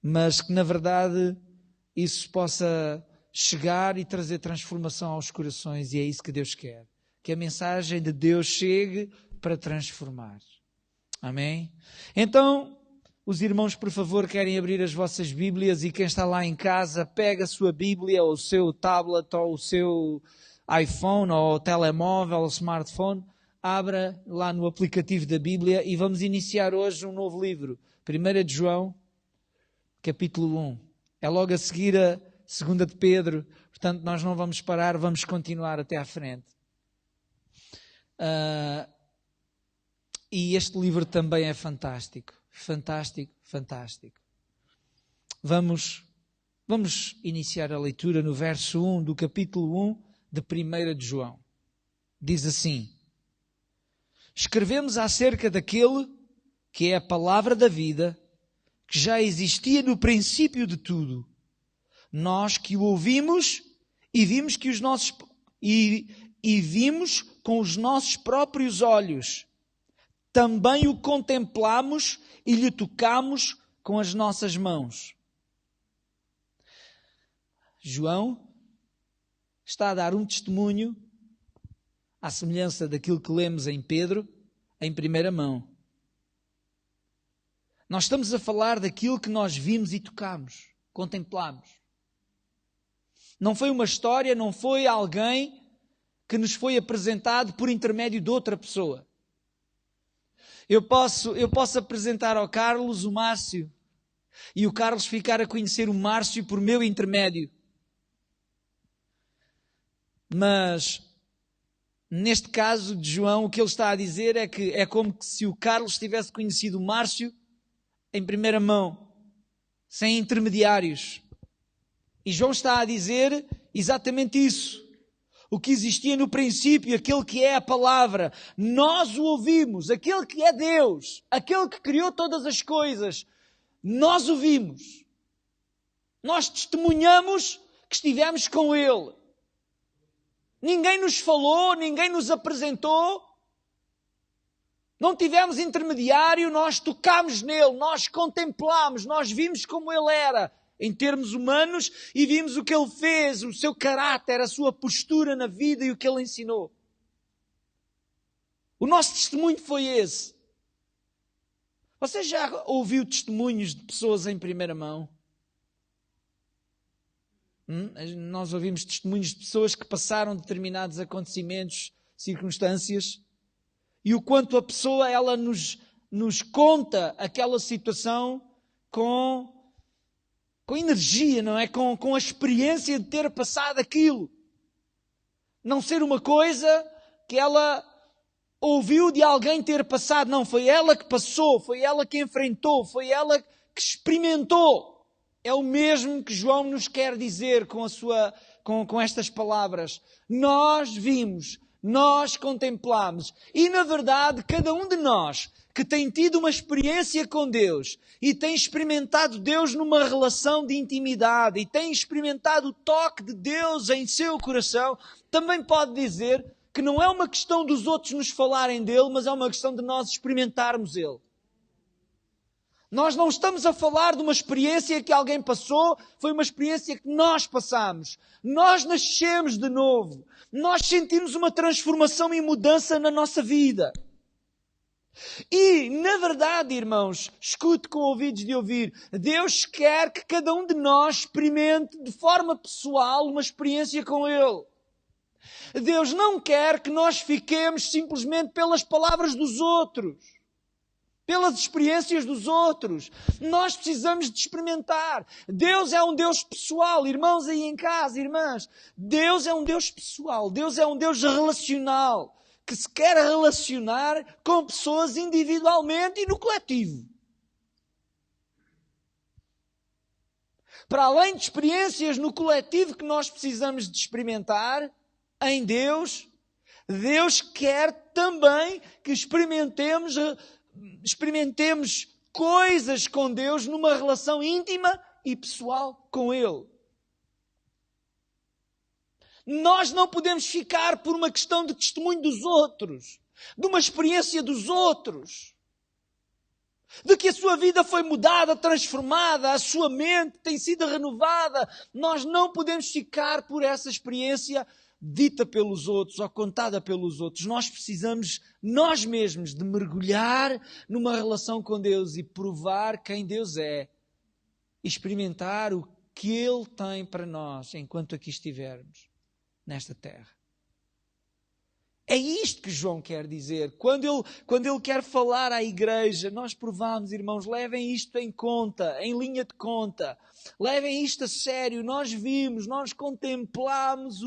mas que na verdade isso possa chegar e trazer transformação aos corações, e é isso que Deus quer. Que a mensagem de Deus chegue para transformar. Amém? Então, os irmãos, por favor, querem abrir as vossas Bíblias, e quem está lá em casa, pega a sua Bíblia, ou o seu tablet, ou o seu iPhone, ou o telemóvel, ou o smartphone, abra lá no aplicativo da Bíblia e vamos iniciar hoje um novo livro. 1 de João, capítulo 1. É logo a seguir a 2 de Pedro, portanto nós não vamos parar, vamos continuar até à frente. E este livro também é fantástico. Fantástico, fantástico. Vamos iniciar a leitura no verso 1 do capítulo 1 de 1 de João. Diz assim: escrevemos acerca daquele que é a palavra da vida, que já existia no princípio de tudo. Nós que o ouvimos e vimos que vimos com os nossos próprios olhos. Também o contemplamos e lhe tocamos com as nossas mãos. João está a dar um testemunho à semelhança daquilo que lemos em Pedro, em primeira mão. Nós estamos a falar daquilo que nós vimos e tocamos, contemplamos. Não foi uma história, não foi alguém que nos foi apresentado por intermédio de outra pessoa. Eu posso apresentar ao Carlos o Márcio e o Carlos ficar a conhecer o Márcio por meu intermédio. Mas, neste caso de João, o que ele está a dizer é que é como se o Carlos tivesse conhecido o Márcio em primeira mão, sem intermediários. E João está a dizer exatamente isso. O que existia no princípio, aquele que é a palavra, nós o ouvimos, aquele que é Deus, aquele que criou todas as coisas, nós o vimos. Nós testemunhamos que estivemos com Ele. Ninguém nos falou, ninguém nos apresentou, não tivemos intermediário, nós tocámos nele, nós contemplámos, nós vimos como Ele era, em termos humanos, e vimos o que Ele fez, o seu caráter, a sua postura na vida e o que Ele ensinou. O nosso testemunho foi esse. Você já ouviu testemunhos de pessoas em primeira mão? Nós ouvimos testemunhos de pessoas que passaram determinados acontecimentos, circunstâncias, e o quanto a pessoa ela nos conta aquela situação com energia, não é? Com a experiência de ter passado aquilo. Não ser uma coisa que ela ouviu de alguém ter passado. Não, foi ela que passou, foi ela que enfrentou, foi ela que experimentou. É o mesmo que João nos quer dizer com estas palavras. Nós vimos, nós contemplamos. E na verdade, cada um de nós que tem tido uma experiência com Deus e tem experimentado Deus numa relação de intimidade e tem experimentado o toque de Deus em seu coração, também pode dizer que não é uma questão dos outros nos falarem dele, mas é uma questão de nós experimentarmos ele. Nós não estamos a falar de uma experiência que alguém passou, foi uma experiência que nós passamos. Nós nascemos de novo. Nós sentimos uma transformação e mudança na nossa vida. E, na verdade, irmãos, escute com ouvidos de ouvir, Deus quer que cada um de nós experimente de forma pessoal uma experiência com Ele. Deus não quer que nós fiquemos simplesmente pelas palavras dos outros, pelas experiências dos outros. Nós precisamos de experimentar. Deus é um Deus pessoal, irmãos aí em casa, irmãs. Deus é um Deus pessoal, Deus é um Deus relacional, que se quer relacionar com pessoas individualmente e no coletivo. Para além de experiências no coletivo que nós precisamos de experimentar, em Deus, Deus quer também que experimentemos coisas com Deus numa relação íntima e pessoal com Ele. Nós não podemos ficar por uma questão de testemunho dos outros, de uma experiência dos outros. de que a sua vida foi mudada, transformada, a sua mente tem sido renovada. Nós não podemos ficar por essa experiência dita pelos outros ou contada pelos outros. Nós precisamos, nós mesmos, de mergulhar numa relação com Deus e provar quem Deus é. Experimentar o que Ele tem para nós enquanto aqui estivermos, nesta terra. É isto que João quer dizer. Quando ele quer falar à igreja, nós provamos, irmãos, levem isto em conta, em linha de conta. Levem isto a sério. Nós vimos, nós contemplamos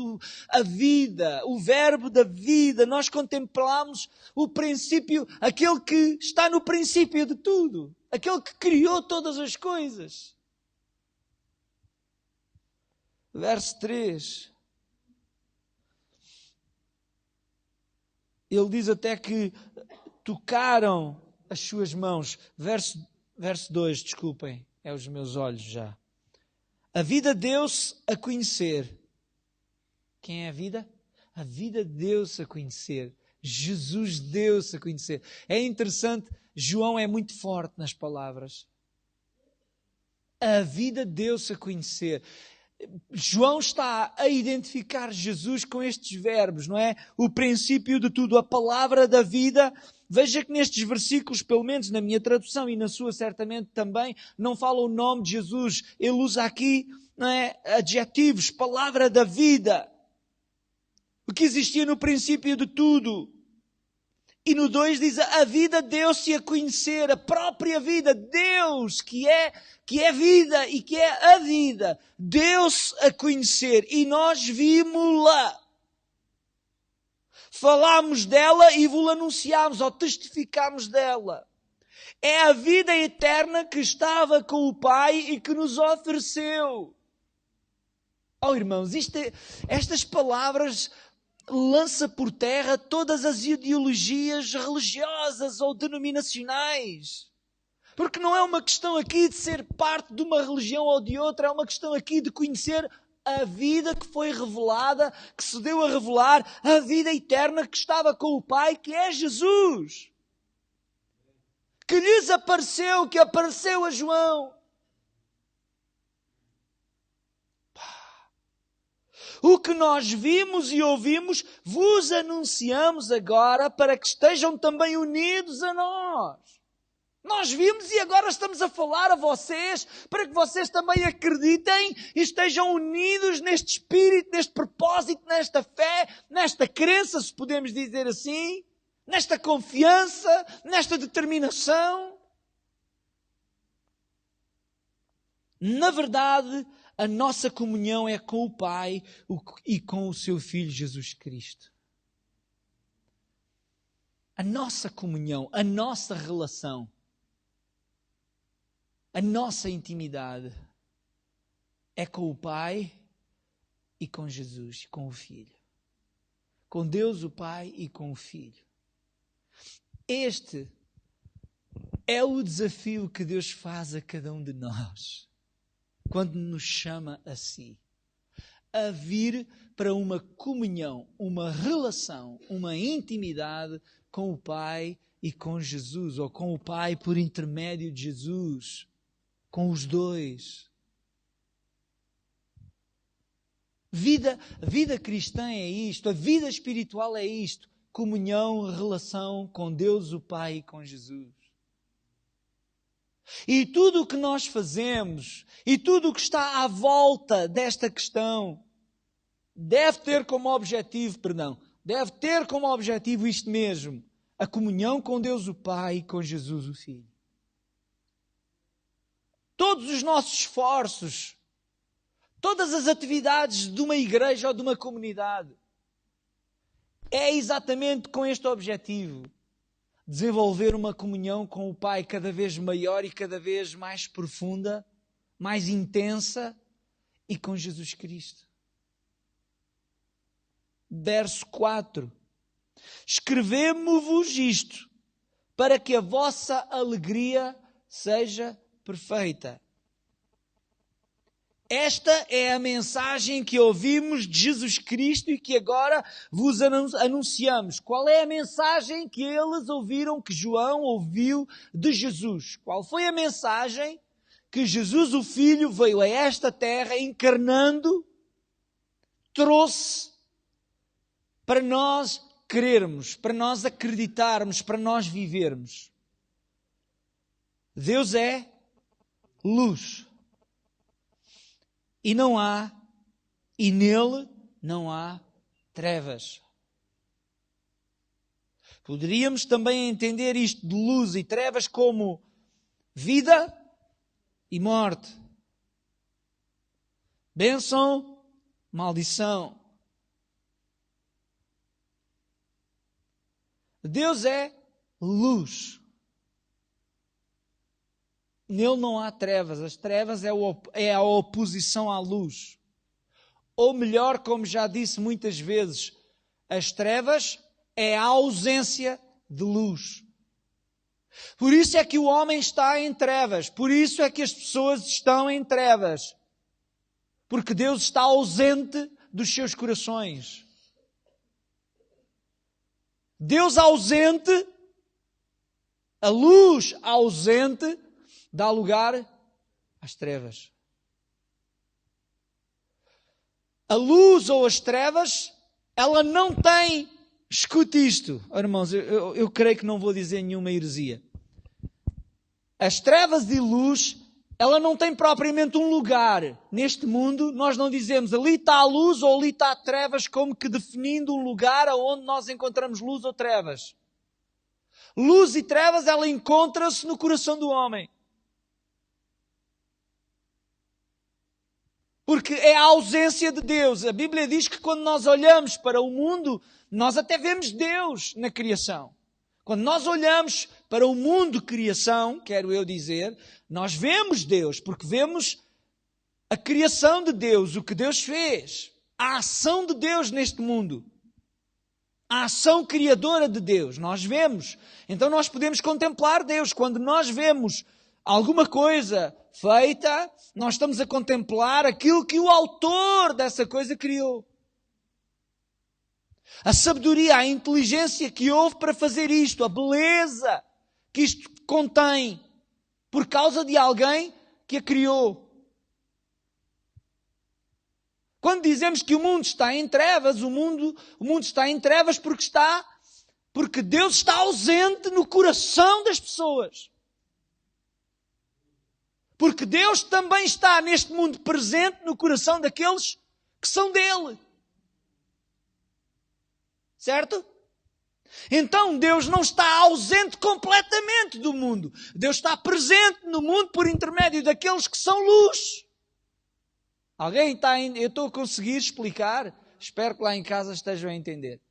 a vida, o verbo da vida. Nós contemplamos o princípio, aquele que está no princípio de tudo. Aquele que criou todas as coisas. Verso 3. Ele diz até que tocaram as suas mãos. Verso 2, desculpem, é os meus olhos já. A vida deu-se a conhecer. Quem é a vida? A vida deu-se a conhecer. Jesus deu-se a conhecer. É interessante, João é muito forte nas palavras. A vida deu-se a conhecer. João está a identificar Jesus com estes verbos, não é? O princípio de tudo, a palavra da vida. Veja que nestes versículos, pelo menos na minha tradução e na sua certamente também, não fala o nome de Jesus. Ele usa aqui, não é, adjetivos, palavra da vida. O que existia no princípio de tudo. E no 2 diz, a vida deu-se a conhecer, a própria vida, Deus, que é vida e que é a vida, deu-se a conhecer e nós vimos-la. Falámos dela e vos anunciámos ou testificámos dela. É a vida eterna que estava com o Pai e que nos ofereceu. Oh irmãos, estas palavras lança por terra todas as ideologias religiosas ou denominacionais. Porque não é uma questão aqui de ser parte de uma religião ou de outra, é uma questão aqui de conhecer a vida que foi revelada, que se deu a revelar, a vida eterna que estava com o Pai, que é Jesus. Que lhes apareceu, que apareceu a João. O que nós vimos e ouvimos, vos anunciamos agora para que estejam também unidos a nós. Nós vimos e agora estamos a falar a vocês para que vocês também acreditem e estejam unidos neste espírito, neste propósito, nesta fé, nesta crença, se podemos dizer assim, nesta confiança, nesta determinação. Na verdade, a nossa comunhão é com o Pai e com o seu Filho Jesus Cristo. A nossa comunhão, a nossa relação, a nossa intimidade é com o Pai e com Jesus, com o Filho. Com Deus o Pai e com o Filho. Este é o desafio que Deus faz a cada um de nós. Quando nos chama a si, a vir para uma comunhão, uma relação, uma intimidade com o Pai e com Jesus, ou com o Pai por intermédio de Jesus, com os dois. A vida cristã é isto, a vida espiritual é isto, comunhão, relação com Deus o Pai e com Jesus. E tudo o que nós fazemos, e tudo o que está à volta desta questão, deve ter como objetivo isto mesmo, a comunhão com Deus o Pai e com Jesus o Filho. Todos os nossos esforços, todas as atividades de uma igreja ou de uma comunidade, é exatamente com este objetivo. Desenvolver uma comunhão com o Pai cada vez maior e cada vez mais profunda, mais intensa, e com Jesus Cristo. Verso 4. Escrevemo-vos isto, para que a vossa alegria seja perfeita. Esta é a mensagem que ouvimos de Jesus Cristo e que agora vos anunciamos. Qual é a mensagem que eles ouviram, que João ouviu de Jesus? Qual foi a mensagem que Jesus, o Filho, veio a esta terra encarnando, trouxe para nós crermos, para nós acreditarmos, para nós vivermos? Deus é luz. E nele não há trevas. Poderíamos também entender isto de luz e trevas como vida e morte. Bênção, maldição. Deus é luz. Nele não há trevas. As trevas é a oposição à luz. Ou melhor, como já disse muitas vezes, as trevas é a ausência de luz. Por isso é que o homem está em trevas. Por isso é que as pessoas estão em trevas. Porque Deus está ausente dos seus corações. Deus ausente, a luz ausente, dá lugar às trevas. A luz ou as trevas, ela não tem... Escute isto, irmãos, eu creio que não vou dizer nenhuma heresia. As trevas e luz, ela não tem propriamente um lugar neste mundo. Nós não dizemos ali está a luz ou ali está a trevas, como que definindo um lugar onde nós encontramos luz ou trevas. Luz e trevas, ela encontra-se no coração do homem. Porque é a ausência de Deus. A Bíblia diz que quando nós olhamos para o mundo, nós até vemos Deus na criação. Quando nós olhamos para o mundo criação, quero eu dizer, nós vemos Deus, porque vemos a criação de Deus, o que Deus fez, a ação de Deus neste mundo, a ação criadora de Deus, nós vemos. Então nós podemos contemplar Deus. Quando nós vemos alguma coisa feita, nós estamos a contemplar aquilo que o autor dessa coisa criou. A sabedoria, a inteligência que houve para fazer isto, a beleza que isto contém, por causa de alguém que a criou. Quando dizemos que o mundo está em trevas, o mundo está em trevas porque Deus está ausente no coração das pessoas. Porque Deus também está neste mundo presente no coração daqueles que são dele. Certo? Então Deus não está ausente completamente do mundo. Deus está presente no mundo por intermédio daqueles que são luz. Alguém está... Eu estou a conseguir explicar? Espero que lá em casa estejam a entender.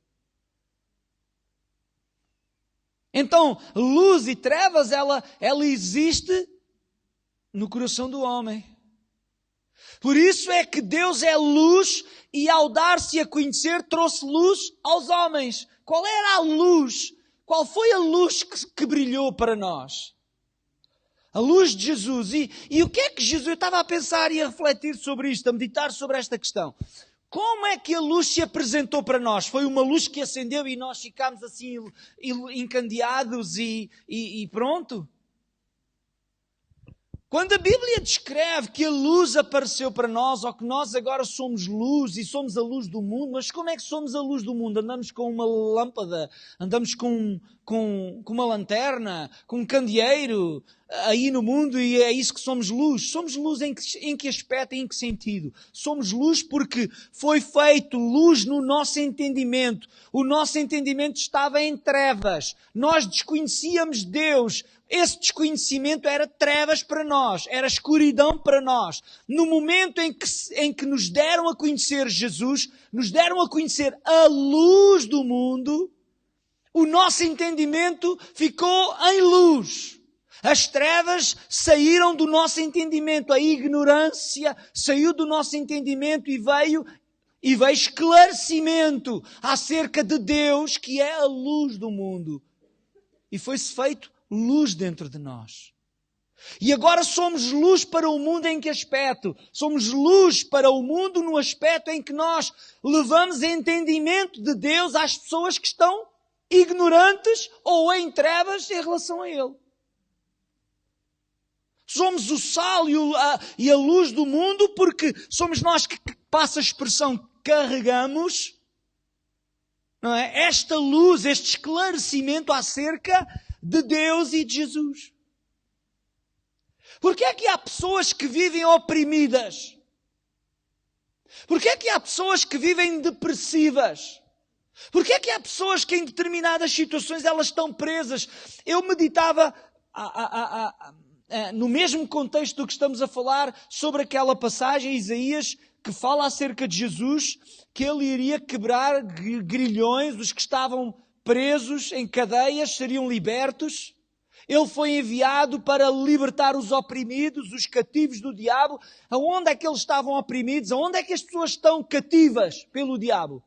Então, luz e trevas, ela existe no coração do homem. Por isso é que Deus é luz e ao dar-se a conhecer trouxe luz aos homens. Qual era a luz? Qual foi a luz que brilhou para nós? A luz de Jesus. E o que é que Jesus... Eu estava a pensar e a refletir sobre isto, a meditar sobre esta questão. Como é que a luz se apresentou para nós? Foi uma luz que acendeu e nós ficámos assim encandeados e pronto? Quando a Bíblia descreve que a luz apareceu para nós, ou que nós agora somos luz e somos a luz do mundo, mas como é que somos a luz do mundo? Andamos com uma lâmpada, andamos com uma lanterna, com um candeeiro aí no mundo e é isso que somos luz. Somos luz em que aspecto e em que sentido? Somos luz porque foi feito luz no nosso entendimento. O nosso entendimento estava em trevas. Nós desconhecíamos Deus. Esse desconhecimento era trevas para nós, era escuridão para nós. No momento em que nos deram a conhecer Jesus, nos deram a conhecer a luz do mundo, o nosso entendimento ficou em luz. As trevas saíram do nosso entendimento, a ignorância saiu do nosso entendimento e veio esclarecimento acerca de Deus, que é a luz do mundo. E foi-se feito luz dentro de nós. E agora somos luz para o mundo em que aspecto? Somos luz para o mundo no aspecto em que nós levamos entendimento de Deus às pessoas que estão ignorantes ou em trevas em relação a Ele. Somos o sal e a luz do mundo porque somos nós que, passa a expressão, carregamos, não é? Esta luz, este esclarecimento acerca de Deus e de Jesus. Porquê é que há pessoas que vivem oprimidas? Porquê é que há pessoas que vivem depressivas? Porquê é que há pessoas que em determinadas situações elas estão presas? Eu meditava no mesmo contexto do que estamos a falar sobre aquela passagem, Isaías, que fala acerca de Jesus, que ele iria quebrar grilhões, os que estavam presos em cadeias seriam libertos. Ele foi enviado para libertar os oprimidos, os cativos do diabo. Aonde é que eles estavam oprimidos? Aonde é que as pessoas estão cativas pelo diabo?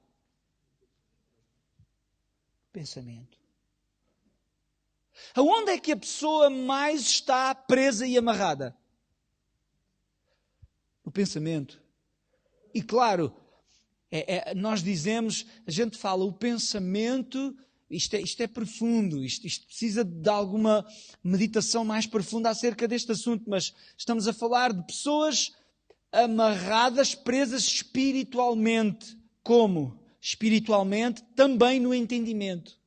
Pensamento. Aonde é que a pessoa mais está presa e amarrada? No pensamento. E claro, nós dizemos, a gente fala, o pensamento... Isto é profundo, isto precisa de alguma meditação mais profunda acerca deste assunto, mas estamos a falar de pessoas amarradas, presas espiritualmente. Como? Espiritualmente, também no entendimento.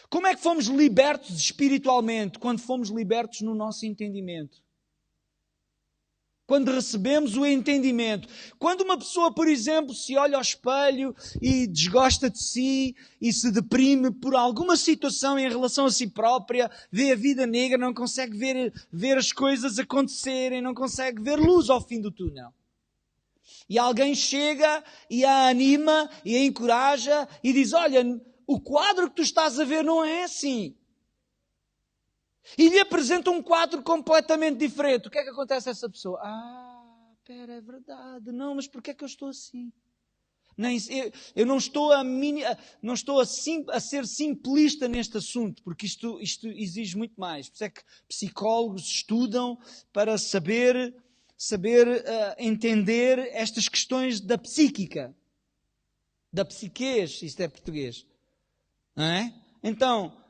Como é que fomos libertos espiritualmente? Quando fomos libertos no nosso entendimento. Quando recebemos o entendimento. Quando uma pessoa, por exemplo, se olha ao espelho e desgosta de si e se deprime por alguma situação em relação a si própria, vê a vida negra, não consegue ver as coisas acontecerem, não consegue ver luz ao fim do túnel. E alguém chega e a anima e a encoraja e diz, olha, o quadro que tu estás a ver não é assim. E lhe apresenta um quadro completamente diferente. O que é que acontece a essa pessoa? Espera, é verdade. Não, mas porquê é que eu estou assim? Eu não estou a ser simplista neste assunto, porque isto exige muito mais. Por isso é que psicólogos estudam para saber entender estas questões da psíquica. Da psiquez, isto é português. Não é? Então...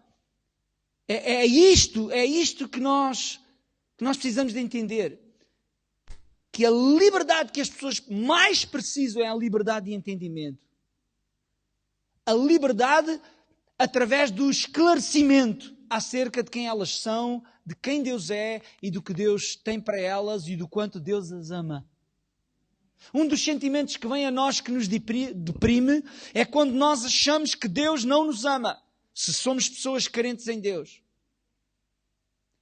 É isto que nós precisamos de entender. Que a liberdade que as pessoas mais precisam é a liberdade de entendimento. A liberdade através do esclarecimento acerca de quem elas são, de quem Deus é e do que Deus tem para elas e do quanto Deus as ama. Um dos sentimentos que vem a nós que nos deprime é quando nós achamos que Deus não nos ama. Se somos pessoas carentes em Deus.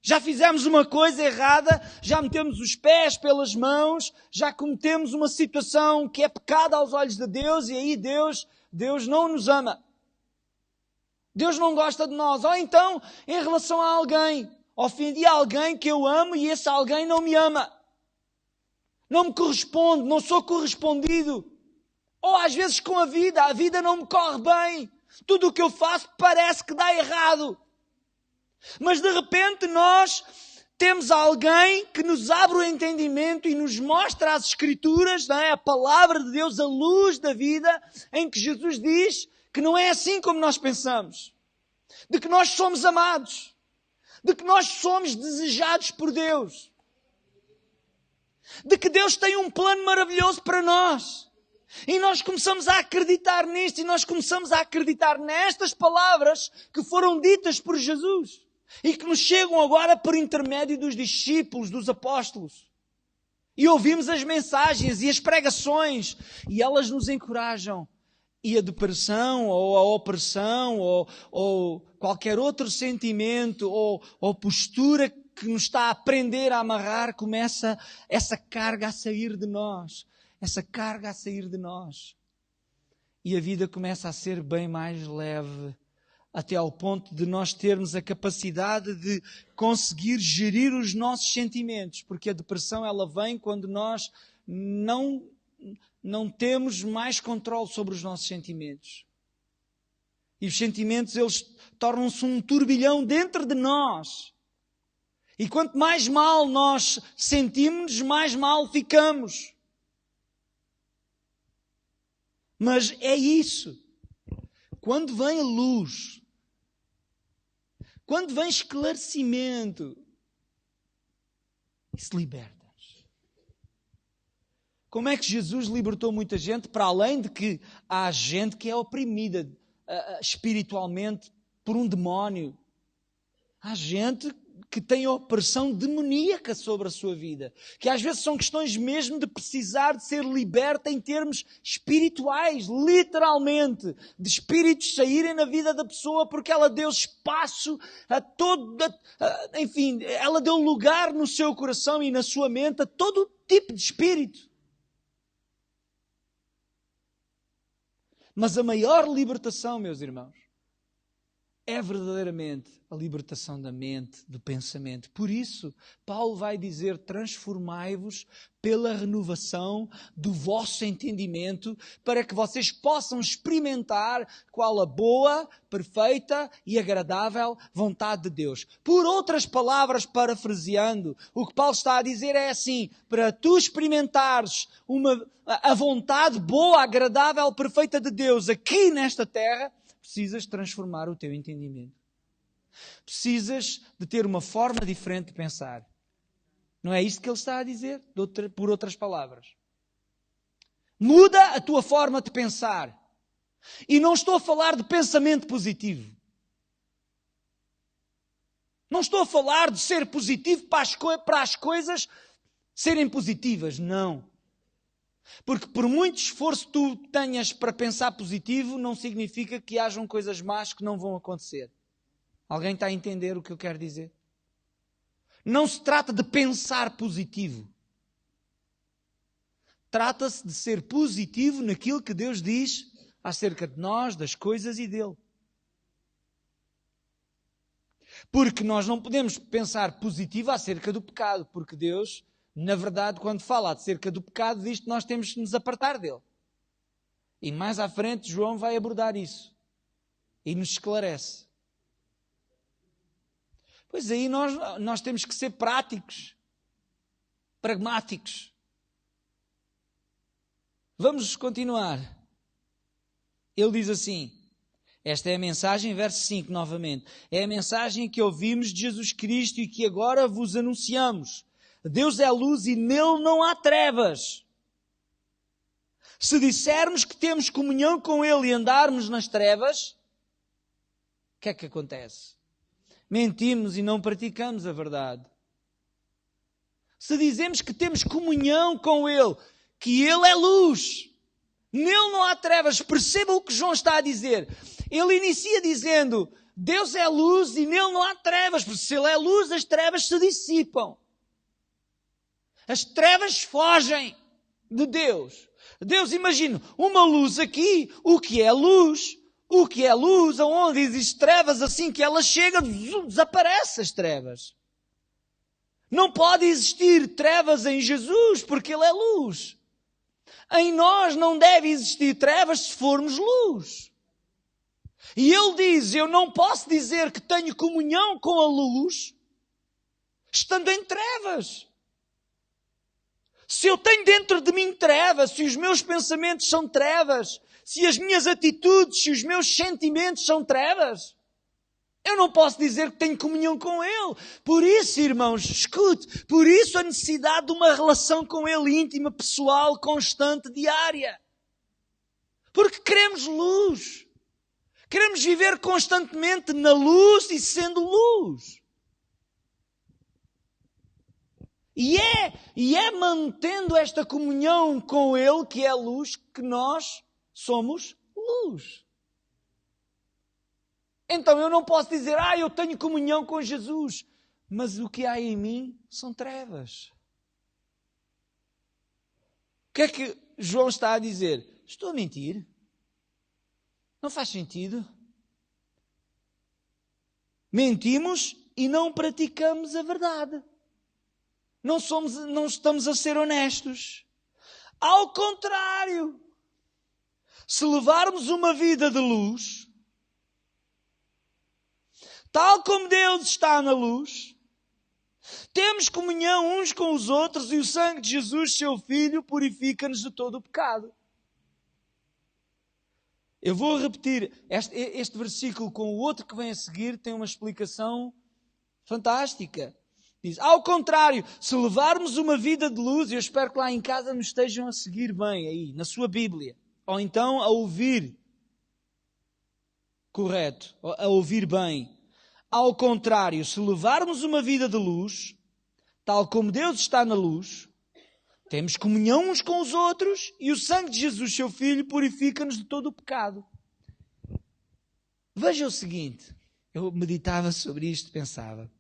Já fizemos uma coisa errada, já metemos os pés pelas mãos, já cometemos uma situação que é pecado aos olhos de Deus e aí Deus não nos ama. Deus não gosta de nós. Ou então, em relação a alguém, ofendi alguém que eu amo e esse alguém não me ama. Não me corresponde, não sou correspondido. Ou às vezes com a vida não me corre bem. Tudo o que eu faço parece que dá errado. Mas de repente nós temos alguém que nos abre o entendimento e nos mostra as Escrituras, não é? A palavra de Deus, a luz da vida, em que Jesus diz que não é assim como nós pensamos. De que nós somos amados. De que nós somos desejados por Deus. De que Deus tem um plano maravilhoso para nós. E nós começamos a acreditar nisto e nós começamos a acreditar nestas palavras que foram ditas por Jesus e que nos chegam agora por intermédio dos discípulos, dos apóstolos. E ouvimos as mensagens e as pregações e elas nos encorajam. E a depressão ou a opressão ou qualquer outro sentimento ou postura que nos está a prender, a amarrar, começa essa carga a sair de nós. Essa carga a sair de nós. E a vida começa a ser bem mais leve, até ao ponto de nós termos a capacidade de conseguir gerir os nossos sentimentos, porque a depressão ela vem quando nós não temos mais controle sobre os nossos sentimentos. E os sentimentos eles tornam-se um turbilhão dentro de nós. E quanto mais mal nós sentimos, mais mal ficamos. Mas é isso. Quando vem a luz, quando vem esclarecimento, isso liberta-nos. Como é que Jesus libertou muita gente? Para além de que há gente que é oprimida espiritualmente por um demónio. Há gente que tem opressão demoníaca sobre a sua vida. Que às vezes são questões mesmo de precisar de ser liberta em termos espirituais, literalmente. De espíritos saírem na vida da pessoa porque ela deu espaço a todo... enfim, ela deu lugar no seu coração e na sua mente a todo tipo de espírito. Mas a maior libertação, meus irmãos, é verdadeiramente a libertação da mente, do pensamento. Por isso, Paulo vai dizer, transformai-vos pela renovação do vosso entendimento, para que vocês possam experimentar qual a boa, perfeita e agradável vontade de Deus. Por outras palavras, parafraseando, o que Paulo está a dizer é assim, para tu experimentares a vontade boa, agradável, perfeita de Deus aqui nesta terra, precisas transformar o teu entendimento. Precisas de ter uma forma diferente de pensar. Não é isto que ele está a dizer? Por outras palavras. Muda a tua forma de pensar. E não estou a falar de pensamento positivo. Não estou a falar de ser positivo para as coisas serem positivas. Não. Porque por muito esforço tu tenhas para pensar positivo, não significa que hajam coisas más que não vão acontecer. Alguém está a entender o que eu quero dizer? Não se trata de pensar positivo. Trata-se de ser positivo naquilo que Deus diz acerca de nós, das coisas e dele. Porque nós não podemos pensar positivo acerca do pecado, porque Deus... Na verdade, quando fala acerca do pecado, diz que nós temos que nos apartar dele. E mais à frente, João vai abordar isso. E nos esclarece. Pois aí nós temos que ser práticos. Pragmáticos. Vamos continuar. Ele diz assim, esta é a mensagem, verso 5 novamente. É a mensagem que ouvimos de Jesus Cristo e que agora vos anunciamos. Deus é luz e nele não há trevas. Se dissermos que temos comunhão com Ele e andarmos nas trevas, o que é que acontece? Mentimos e não praticamos a verdade. Se dizemos que temos comunhão com Ele, que Ele é luz, nele não há trevas, perceba o que João está a dizer. Ele inicia dizendo, Deus é luz e nele não há trevas, porque se Ele é luz, as trevas se dissipam. As trevas fogem de Deus. Deus, imagina, uma luz aqui, o que é luz? O que é luz? Aonde existem trevas, assim que ela chega, desaparece as trevas. Não pode existir trevas em Jesus, porque Ele é luz. Em nós não deve existir trevas se formos luz. E Ele diz, eu não posso dizer que tenho comunhão com a luz, estando em trevas. Se eu tenho dentro de mim trevas, se os meus pensamentos são trevas, se as minhas atitudes, se os meus sentimentos são trevas, eu não posso dizer que tenho comunhão com Ele. Por isso, irmãos, escute, por isso a necessidade de uma relação com Ele íntima, pessoal, constante, diária. Porque queremos luz. Queremos viver constantemente na luz e sendo luz. E é mantendo esta comunhão com Ele, que é luz, que nós somos luz. Então eu não posso dizer, eu tenho comunhão com Jesus, mas o que há em mim são trevas. O que é que João está a dizer? Estou a mentir? Não faz sentido. Mentimos e não praticamos a verdade. Não estamos a ser honestos. Ao contrário, se levarmos uma vida de luz, tal como Deus está na luz, Temos comunhão uns com os outros e o sangue de Jesus, seu Filho, purifica-nos de todo o pecado. Eu vou repetir, este versículo com o outro que vem a seguir tem uma explicação fantástica. Diz, ao contrário, se levarmos uma vida de luz, e eu espero que lá em casa nos estejam a seguir bem aí, na sua Bíblia, ou então a ouvir correto, a ouvir bem. Ao contrário, se levarmos uma vida de luz, tal como Deus está na luz, temos comunhão uns com os outros e o sangue de Jesus, seu Filho, purifica-nos de todo o pecado. Veja o seguinte, eu meditava sobre isto e pensava.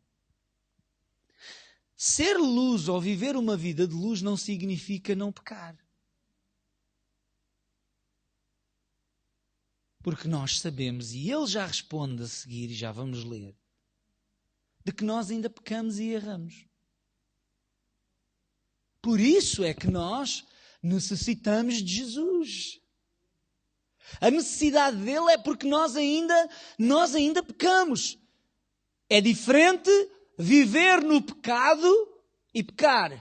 Ser luz ou viver uma vida de luz não significa não pecar. Porque nós sabemos, e ele já responde a seguir, e já vamos ler, de que nós ainda pecamos e erramos. Por isso é que nós necessitamos de Jesus. A necessidade dele é porque nós ainda pecamos. É diferente viver no pecado e pecar.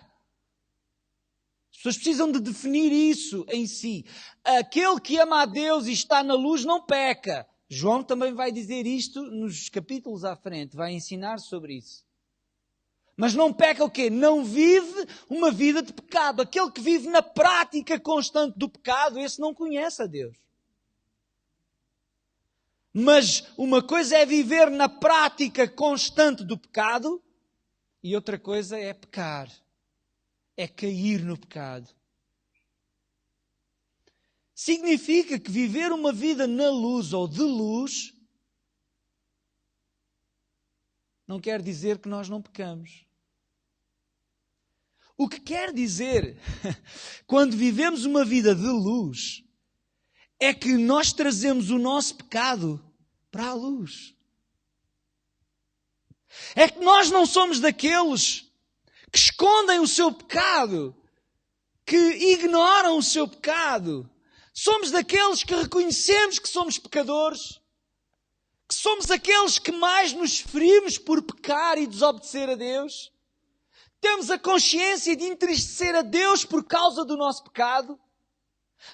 As pessoas precisam de definir isso em si. Aquele que ama a Deus e está na luz não peca. João também vai dizer isto nos capítulos à frente, vai ensinar sobre isso. Mas não peca o quê? Não vive uma vida de pecado. Aquele que vive na prática constante do pecado, esse não conhece a Deus. Mas uma coisa é viver na prática constante do pecado e outra coisa é pecar. É cair no pecado. Significa que viver uma vida na luz ou de luz não quer dizer que nós não pecamos. O que quer dizer, quando vivemos uma vida de luz, é que nós trazemos o nosso pecado para a luz. É que nós não somos daqueles que escondem o seu pecado, que ignoram o seu pecado. Somos daqueles que reconhecemos que somos pecadores, que somos aqueles que mais nos ferimos por pecar e desobedecer a Deus. Temos a consciência de entristecer a Deus por causa do nosso pecado.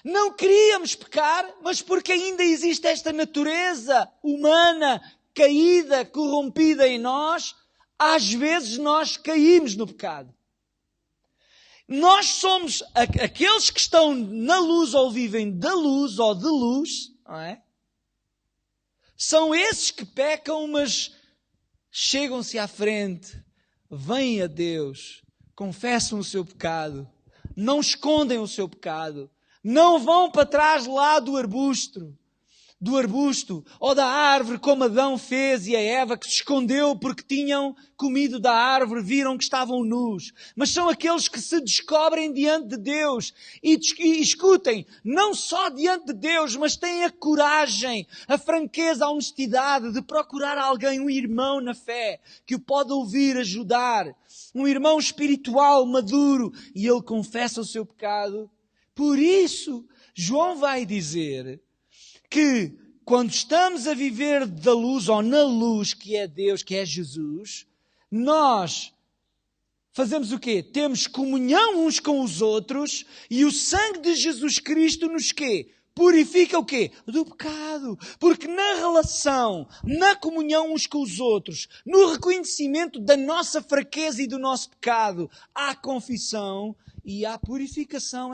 Não queríamos pecar, mas porque ainda existe esta natureza humana, caída, corrompida em nós, às vezes nós caímos no pecado. Nós somos aqueles que estão na luz ou vivem da luz ou de luz, não é? São esses que pecam, mas chegam-se à frente, vêm a Deus, confessam o seu pecado, não escondem o seu pecado, não vão para trás lá do arbusto ou da árvore como Adão fez e a Eva que se escondeu porque tinham comido da árvore, viram que estavam nus. Mas são aqueles que se descobrem diante de Deus e escutem, não só diante de Deus, mas têm a coragem, a franqueza, a honestidade de procurar alguém, um irmão na fé, que o pode ouvir, ajudar, um irmão espiritual, maduro, e ele confessa o seu pecado. Por isso, João vai dizer que quando estamos a viver da luz ou na luz que é Deus, que é Jesus, nós fazemos o quê? Temos comunhão uns com os outros e o sangue de Jesus Cristo nos quê? Purifica o quê? Do pecado. Porque na relação, na comunhão uns com os outros, no reconhecimento da nossa fraqueza e do nosso pecado, há confissão e há purificação,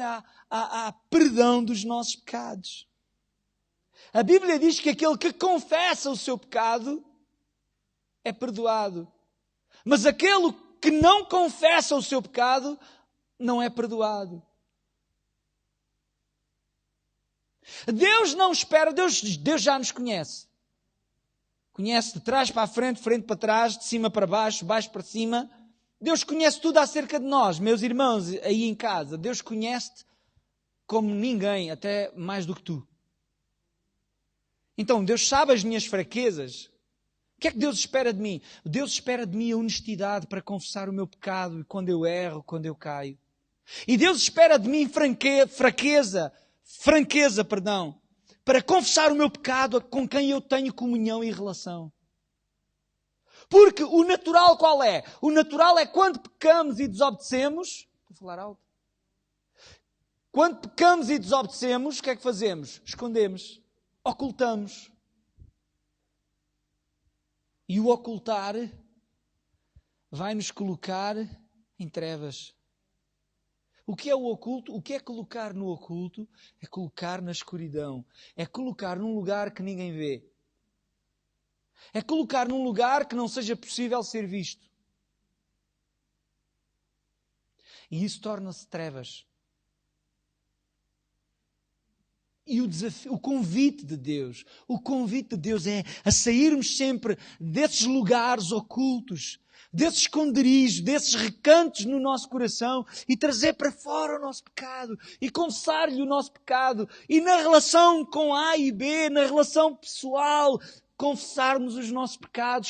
há perdão dos nossos pecados. A Bíblia diz que aquele que confessa o seu pecado é perdoado. Mas aquele que não confessa o seu pecado não é perdoado. Deus não espera, Deus já nos conhece. Conhece de trás para a frente, frente para trás, de cima para baixo, baixo para cima. Deus conhece tudo acerca de nós, meus irmãos aí em casa. Deus conhece-te como ninguém, até mais do que tu. Então, Deus sabe as minhas fraquezas. O que é que Deus espera de mim? Deus espera de mim a honestidade para confessar o meu pecado e quando eu erro, quando eu caio. E Deus espera de mim franqueza, para confessar o meu pecado com quem eu tenho comunhão e relação. Porque o natural qual é? O natural é quando pecamos e desobedecemos. Estou a falar alto. Quando pecamos e desobedecemos, o que é que fazemos? Escondemos. Ocultamos. E o ocultar vai nos colocar em trevas. O que é o oculto? O que é colocar no oculto? É colocar na escuridão. É colocar num lugar que ninguém vê. É colocar num lugar que não seja possível ser visto. E isso torna-se trevas. E o convite de Deus é a sairmos sempre desses lugares ocultos, desses esconderijos, desses recantos no nosso coração e trazer para fora o nosso pecado e confessar-lhe o nosso pecado. E na relação com A e B, na relação pessoal, confessarmos os nossos pecados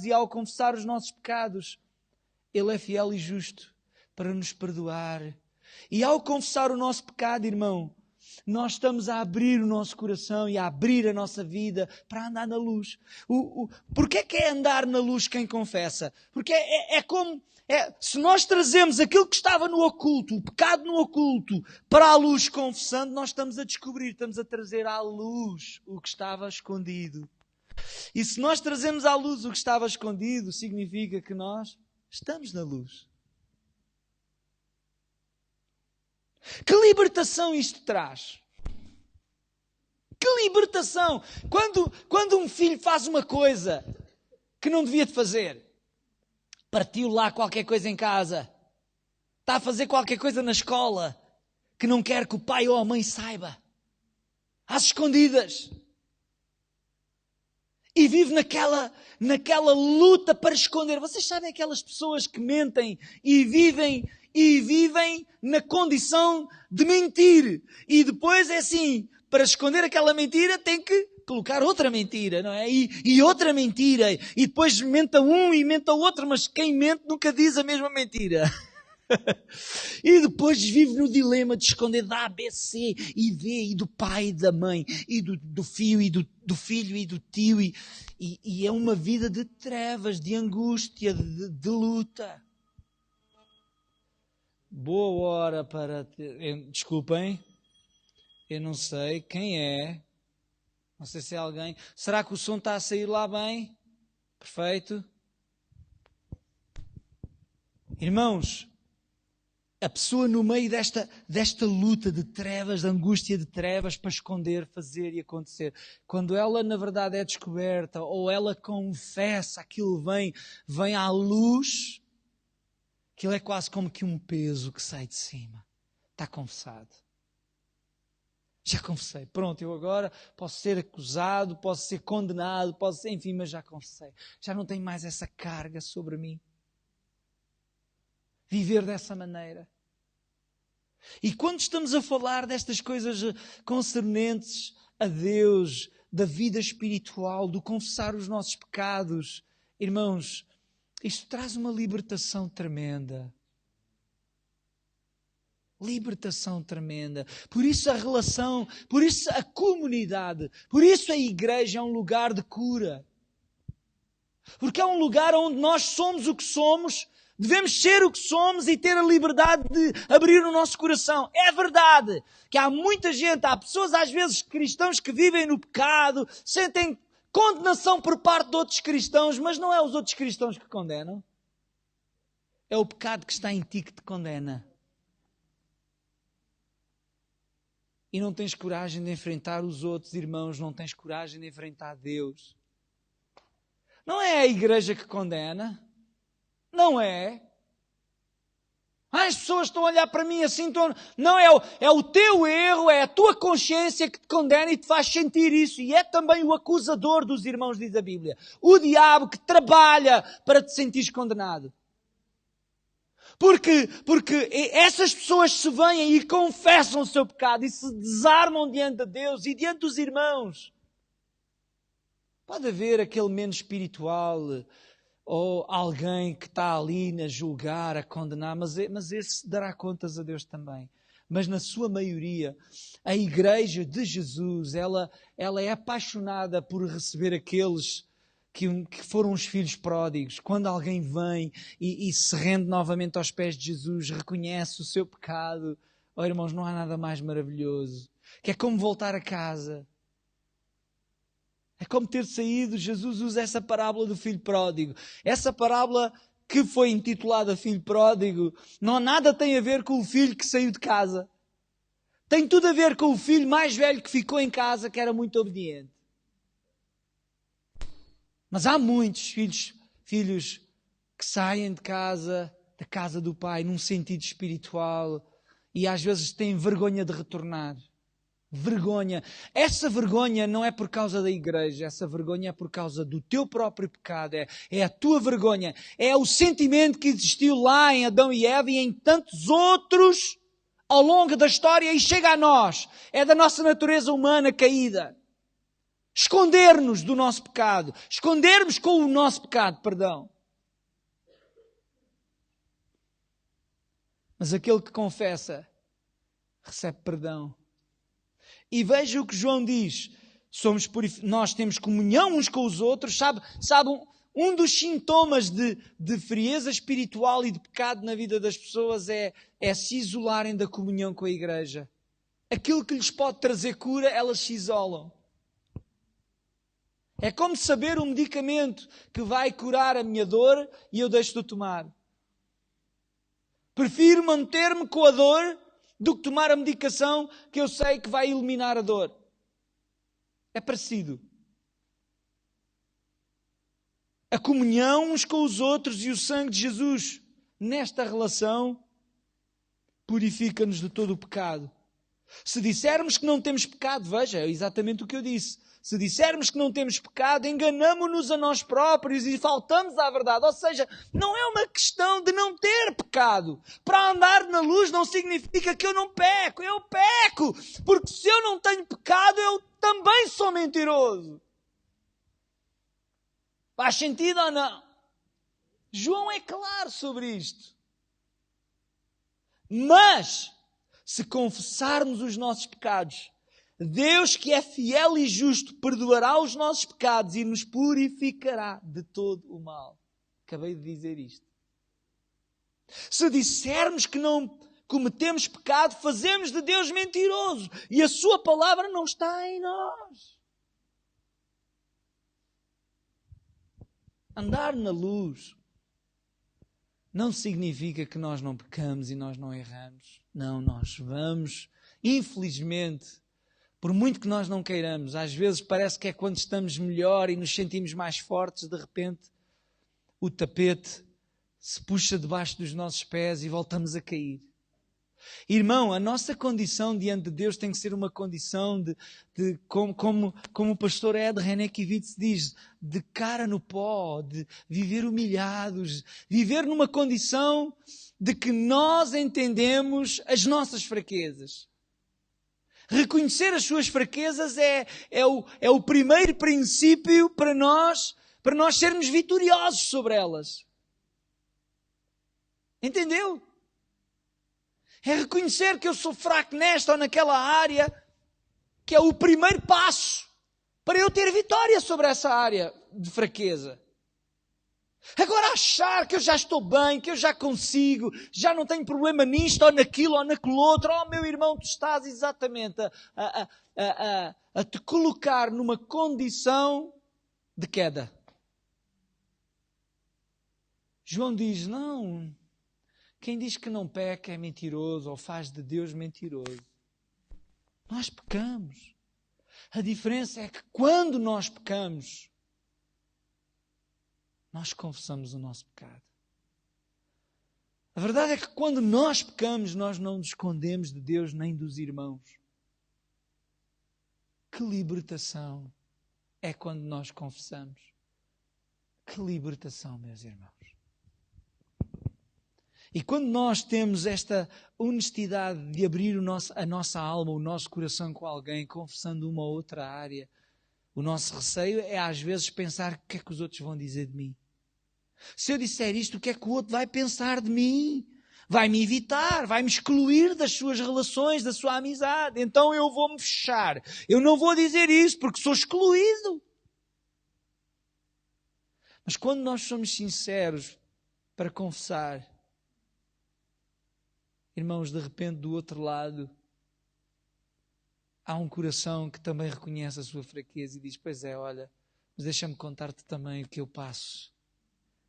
e ao confessar os nossos pecados, Ele é fiel e justo para nos perdoar. E ao confessar o nosso pecado, irmão, nós estamos a abrir o nosso coração e a abrir a nossa vida para andar na luz. Porquê que é andar na luz quem confessa? Porque se nós trazemos aquilo que estava no oculto, o pecado no oculto, para a luz confessando, nós estamos a descobrir, estamos a trazer à luz o que estava escondido. E se nós trazemos à luz o que estava escondido, significa que nós estamos na luz. Que libertação isto traz? Que libertação! Quando um filho faz uma coisa que não devia de fazer, partiu lá qualquer coisa em casa, está a fazer qualquer coisa na escola, que não quer que o pai ou a mãe saiba, às escondidas, e vive naquela luta para esconder. Vocês sabem aquelas pessoas que mentem e vivem na condição de mentir. E depois é assim, para esconder aquela mentira tem que colocar outra mentira, não é? E outra mentira. E depois menta um e menta o outro, mas quem mente nunca diz a mesma mentira. E depois vive no dilema de esconder da A, B, C e D, e do pai e da mãe, e do filho e do filho e do tio. E é uma vida de trevas, de angústia, de luta. Boa hora para... Desculpem, eu não sei quem é. Não sei se é alguém. Será que o som está a sair lá bem? Perfeito. Irmãos, a pessoa no meio desta luta de trevas, de angústia de trevas, para esconder, fazer e acontecer. Quando ela, na verdade, é descoberta, ou ela confessa, aquilo vem à luz... Aquilo é quase como que um peso que sai de cima. Está confessado. Já confessei. Pronto, eu agora posso ser acusado, posso ser condenado, enfim, mas já confessei. Já não tenho mais essa carga sobre mim. Viver dessa maneira. E quando estamos a falar destas coisas concernentes a Deus, da vida espiritual, do confessar os nossos pecados, irmãos, isto traz uma libertação tremenda. Libertação tremenda. Por isso a relação, por isso a comunidade, por isso a igreja é um lugar de cura. Porque é um lugar onde nós somos o que somos, devemos ser o que somos e ter a liberdade de abrir o nosso coração. É verdade que há muita gente, há pessoas às vezes cristãos que vivem no pecado, sentem condenação por parte de outros cristãos, mas não é os outros cristãos que condenam. É o pecado que está em ti que te condena. E não tens coragem de enfrentar os outros irmãos, não tens coragem de enfrentar Deus. Não é a igreja que condena. Não é. As pessoas estão a olhar para mim assim, não, é o teu erro, é a tua consciência que te condena e te faz sentir isso. E é também o acusador dos irmãos, diz a Bíblia. O diabo que trabalha para te sentires condenado. Porque essas pessoas se vêm e confessam o seu pecado e se desarmam diante de Deus e diante dos irmãos. Pode haver aquele menos espiritual ou alguém que está ali a julgar, a condenar, mas esse dará contas a Deus também. Mas na sua maioria, a igreja de Jesus, ela é apaixonada por receber aqueles que foram os filhos pródigos. Quando alguém vem e se rende novamente aos pés de Jesus, reconhece o seu pecado. Oh, irmãos, não há nada mais maravilhoso. Que é como voltar a casa. É como ter saído. Jesus usa essa parábola do filho pródigo. Essa parábola que foi intitulada Filho Pródigo, não nada tem a ver com o filho que saiu de casa. Tem tudo a ver com o filho mais velho que ficou em casa, que era muito obediente. Mas há muitos filhos que saem de casa, da casa do pai, num sentido espiritual, e às vezes têm vergonha de retornar. Vergonha. Essa vergonha não é por causa da igreja, essa vergonha é por causa do teu próprio pecado, é a tua vergonha, é o sentimento que existiu lá em Adão e Eva e em tantos outros ao longo da história e chega a nós. É da nossa natureza humana caída. Esconder-nos do nosso pecado. Escondermos com o nosso pecado, perdão. Mas aquele que confessa, recebe perdão. E veja o que João diz. Nós temos comunhão uns com os outros. Sabe um dos sintomas de frieza espiritual e de pecado na vida das pessoas é se isolarem da comunhão com a igreja. Aquilo que lhes pode trazer cura, elas se isolam. É como saber um medicamento que vai curar a minha dor e eu deixo de tomar. Prefiro manter-me com a dor do que tomar a medicação que eu sei que vai eliminar a dor. É parecido. A comunhão uns com os outros e o sangue de Jesus nesta relação purifica-nos de todo o pecado. Se dissermos que não temos pecado, veja, é exatamente o que eu disse. Se dissermos que não temos pecado, enganamo-nos a nós próprios e faltamos à verdade. Ou seja, não é uma questão de não ter pecado. Para andar na luz não significa que eu não peco. Eu peco. Porque se eu não tenho pecado, eu também sou mentiroso. Faz sentido ou não? João é claro sobre isto. Mas, se confessarmos os nossos pecados, Deus, que é fiel e justo, perdoará os nossos pecados e nos purificará de todo o mal. Acabei de dizer isto. Se dissermos que não cometemos pecado, fazemos de Deus mentiroso e a sua palavra não está em nós. Andar na luz não significa que nós não pecamos e nós não erramos. Não, nós vamos, infelizmente, por muito que nós não queiramos, às vezes parece que é quando estamos melhor e nos sentimos mais fortes, de repente o tapete se puxa debaixo dos nossos pés e voltamos a cair. Irmão, a nossa condição diante de Deus tem que ser uma condição de como o pastor Ed Renekiewicz diz, de cara no pó, de viver humilhados, viver numa condição de que nós entendemos as nossas fraquezas. Reconhecer as suas fraquezas é o primeiro princípio para nós sermos vitoriosos sobre elas. Entendeu? É reconhecer que eu sou fraco nesta ou naquela área, que é o primeiro passo para eu ter vitória sobre essa área de fraqueza. Agora achar que eu já estou bem, que eu já consigo, já não tenho problema nisto ou naquilo ou naquilo outro. Oh, meu irmão, tu estás exatamente a te colocar numa condição de queda. João diz, não, quem diz que não peca é mentiroso ou faz de Deus mentiroso. Nós pecamos. A diferença é que quando nós pecamos, nós confessamos o nosso pecado. A verdade é que quando nós pecamos, nós não nos escondemos de Deus nem dos irmãos. Que libertação é quando nós confessamos. Que libertação, meus irmãos. E quando nós temos esta honestidade de abrir a nossa alma, o nosso coração com alguém, confessando uma ou outra área, o nosso receio é às vezes pensar o que é que os outros vão dizer de mim. Se eu disser isto, o que é que o outro vai pensar de mim? Vai-me evitar, vai-me excluir das suas relações, da sua amizade. Então eu vou-me fechar. Eu não vou dizer isso porque sou excluído. Mas quando nós somos sinceros para confessar, irmãos, de repente do outro lado há um coração que também reconhece a sua fraqueza e diz: pois é, olha, mas deixa-me contar-te também o que eu passo,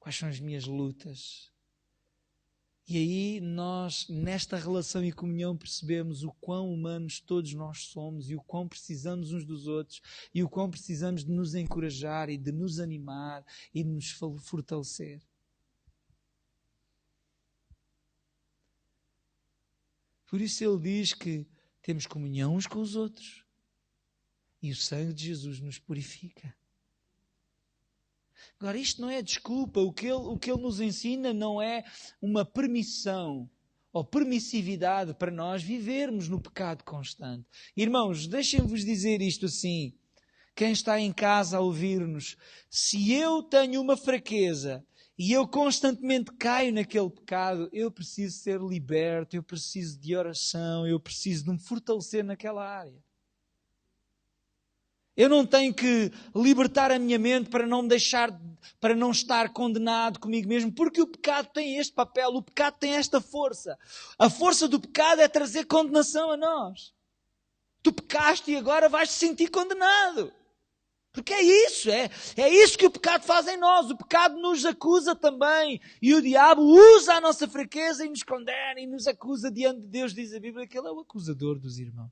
quais são as minhas lutas. E aí nós, nesta relação e comunhão, percebemos o quão humanos todos nós somos e o quão precisamos uns dos outros e o quão precisamos de nos encorajar e de nos animar e de nos fortalecer. Por isso ele diz que temos comunhão uns com os outros e o sangue de Jesus nos purifica. Agora, isto não é desculpa. O que ele nos ensina não é uma permissão ou permissividade para nós vivermos no pecado constante. Irmãos, deixem-vos dizer isto assim. Quem está em casa a ouvir-nos, se eu tenho uma fraqueza e eu constantemente caio naquele pecado, eu preciso ser liberto, eu preciso de oração, eu preciso de me fortalecer naquela área. Eu não tenho que libertar a minha mente para não me deixar, para não estar condenado comigo mesmo, porque o pecado tem este papel, o pecado tem esta força. A força do pecado é trazer condenação a nós. Tu pecaste e agora vais te sentir condenado. Porque é isso que o pecado faz em nós. O pecado nos acusa também. E o diabo usa a nossa fraqueza e nos condena e nos acusa diante de Deus. Diz a Bíblia que ele é o acusador dos irmãos.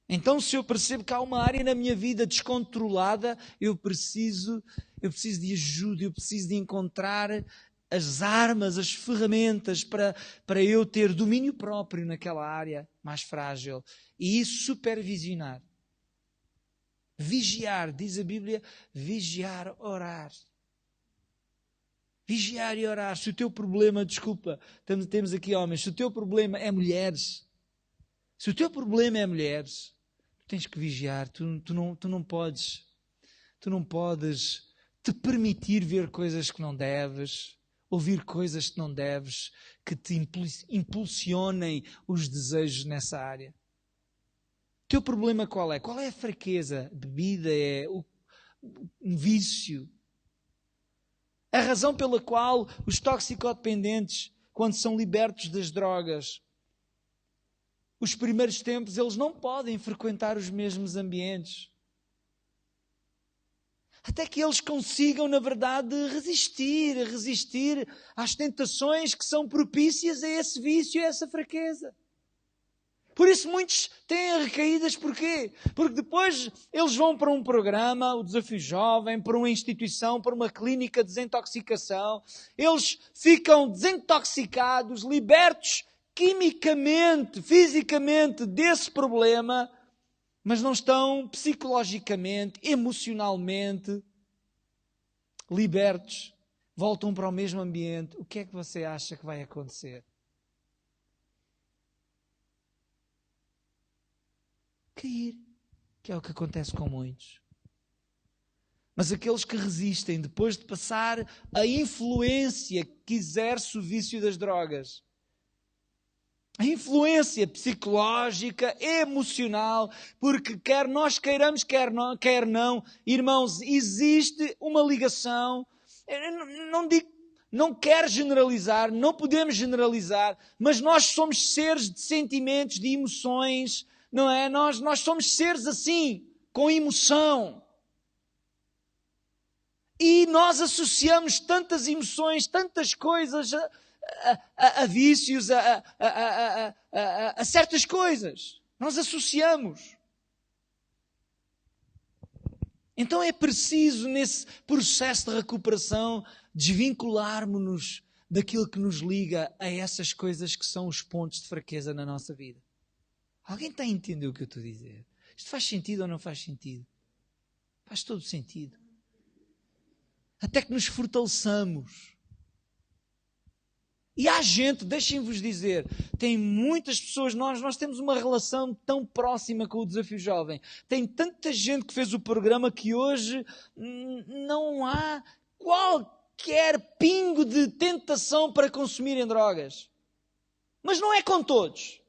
Então, se eu percebo que há uma área na minha vida descontrolada, eu preciso de ajuda, eu preciso de encontrar as armas, as ferramentas para eu ter domínio próprio naquela área mais frágil. E isso supervisionar. Vigiar, diz a Bíblia, vigiar, orar. Vigiar e orar. Se o teu problema, temos aqui homens, se o teu problema é mulheres, tens que vigiar, tu não podes te permitir ver coisas que não deves, ouvir coisas que não deves, que te impulsionem os desejos nessa área. O teu problema qual é? Qual é a fraqueza? Bebida, é um vício. A razão pela qual os toxicodependentes, quando são libertos das drogas, os primeiros tempos, eles não podem frequentar os mesmos ambientes. Até que eles consigam, na verdade, resistir às tentações que são propícias a esse vício e a essa fraqueza. Por isso muitos têm recaídas. Porquê? Porque depois eles vão para um programa, o Desafio Jovem, para uma instituição, para uma clínica de desintoxicação. Eles ficam desintoxicados, libertos quimicamente, fisicamente desse problema, mas não estão psicologicamente, emocionalmente libertos. Voltam para o mesmo ambiente. O que é que você acha que vai acontecer? Cair, que é o que acontece com muitos. Mas aqueles que resistem, depois de passar a influência que exerce o vício das drogas, a influência psicológica, emocional, porque quer nós queiramos, quer não, irmãos, existe uma ligação. Não quero generalizar, não podemos generalizar, mas nós somos seres de sentimentos, de emoções, não é? Nós somos seres assim, com emoção. E nós associamos tantas emoções, tantas coisas a vícios, a certas coisas. Nós associamos. Então é preciso, nesse processo de recuperação, desvincularmos-nos daquilo que nos liga a essas coisas que são os pontos de fraqueza na nossa vida. Alguém está a entender o que eu estou a dizer? Isto faz sentido ou não faz sentido? Faz todo sentido. Até que nos fortaleçamos. E há gente, deixem-vos dizer, tem muitas pessoas, nós temos uma relação tão próxima com o Desafio Jovem. Tem tanta gente que fez o programa que hoje não há qualquer pingo de tentação para consumirem drogas. Mas não é com todos.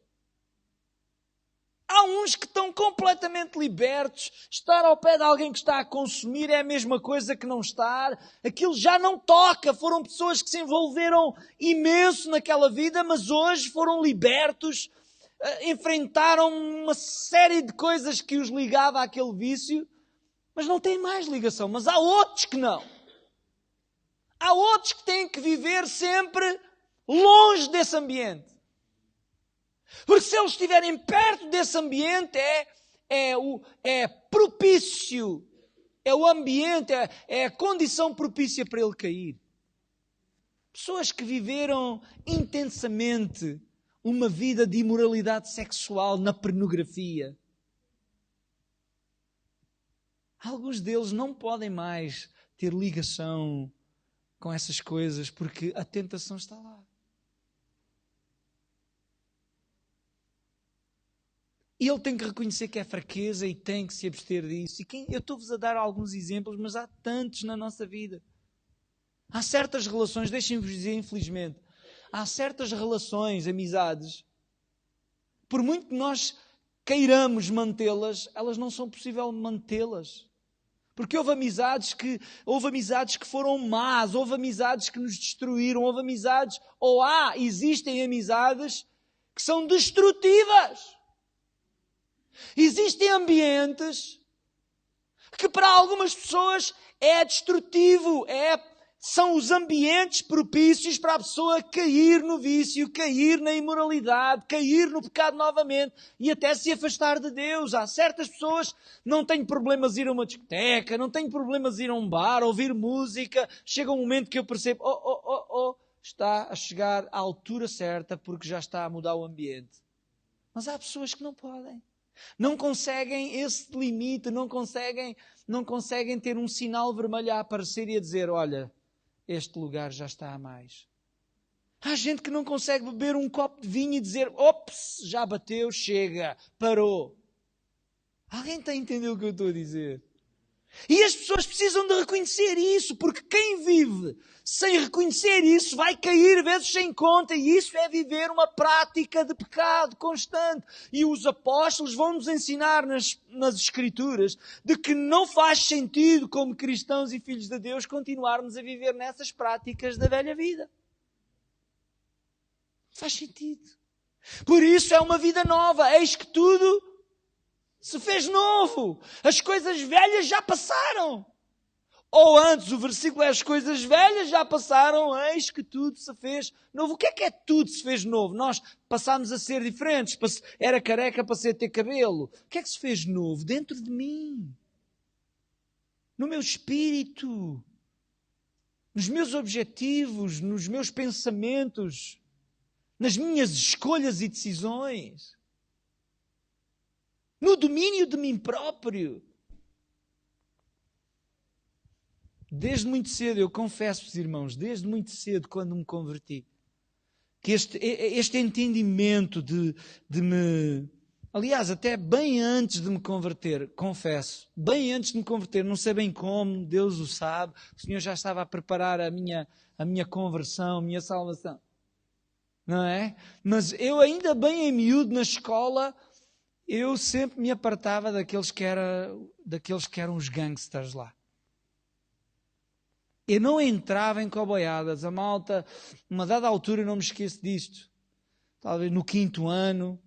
Há uns que estão completamente libertos. Estar ao pé de alguém que está a consumir é a mesma coisa que não estar. Aquilo já não toca. Foram pessoas que se envolveram imenso naquela vida, mas hoje foram libertos. Enfrentaram uma série de coisas que os ligava àquele vício, mas não têm mais ligação. Mas há outros que não. Há outros que têm que viver sempre longe desse ambiente. Porque se eles estiverem perto desse ambiente, é propício, é o ambiente, é a condição propícia para ele cair. Pessoas que viveram intensamente uma vida de imoralidade sexual na pornografia. Alguns deles não podem mais ter ligação com essas coisas porque a tentação está lá. E ele tem que reconhecer que é fraqueza e tem que se abster disso. Eu estou-vos a dar alguns exemplos, mas há tantos na nossa vida. Há certas relações, deixem-vos dizer, infelizmente, há certas relações, amizades, por muito que nós queiramos mantê-las, elas não são possível mantê-las. Porque houve amizades que foram más, houve amizades que nos destruíram, houve amizades, existem amizades que são destrutivas. Existem ambientes que para algumas pessoas é destrutivo, são os ambientes propícios para a pessoa cair no vício, cair na imoralidade, cair no pecado novamente e até se afastar de Deus. Há certas pessoas que não têm problemas em ir a uma discoteca, não têm problemas em ir a um bar, ouvir música. Chega um momento que eu percebo, está a chegar à altura certa porque já está a mudar o ambiente. Mas há pessoas que não podem. Não conseguem esse limite, não conseguem ter um sinal vermelho a aparecer e a dizer, olha, este lugar já está a mais. Há gente que não consegue beber um copo de vinho e dizer, ops, já bateu, chega, parou. Alguém está a entender o que eu estou a dizer? E as pessoas precisam de reconhecer isso, porque quem vive sem reconhecer isso vai cair vezes sem conta, e isso é viver uma prática de pecado constante. E os apóstolos vão nos ensinar nas Escrituras de que não faz sentido, como cristãos e filhos de Deus, continuarmos a viver nessas práticas da velha vida. Faz sentido. Por isso é uma vida nova. Eis que tudo se fez novo. As coisas velhas já passaram. Ou antes, o versículo é as coisas velhas já passaram, eis que tudo se fez novo. O que é tudo se fez novo? Nós passámos a ser diferentes. Era careca, passei a ter cabelo. O que é que se fez novo? Dentro de mim. No meu espírito. Nos meus objetivos, nos meus pensamentos. Nas minhas escolhas e decisões. No domínio de mim próprio. Desde muito cedo, eu confesso-vos, irmãos, desde muito cedo, quando me converti, que este entendimento de me... Aliás, até bem antes de me converter, confesso, bem antes de me converter, não sei bem como, Deus o sabe, o Senhor já estava a preparar a minha conversão, a minha salvação. Não é? Mas eu ainda bem em miúdo na escola, eu sempre me apartava daqueles que eram os gangsters lá. Eu não entrava em coboiadas. A malta, uma dada altura, não me esqueço disto, talvez no 5º ano,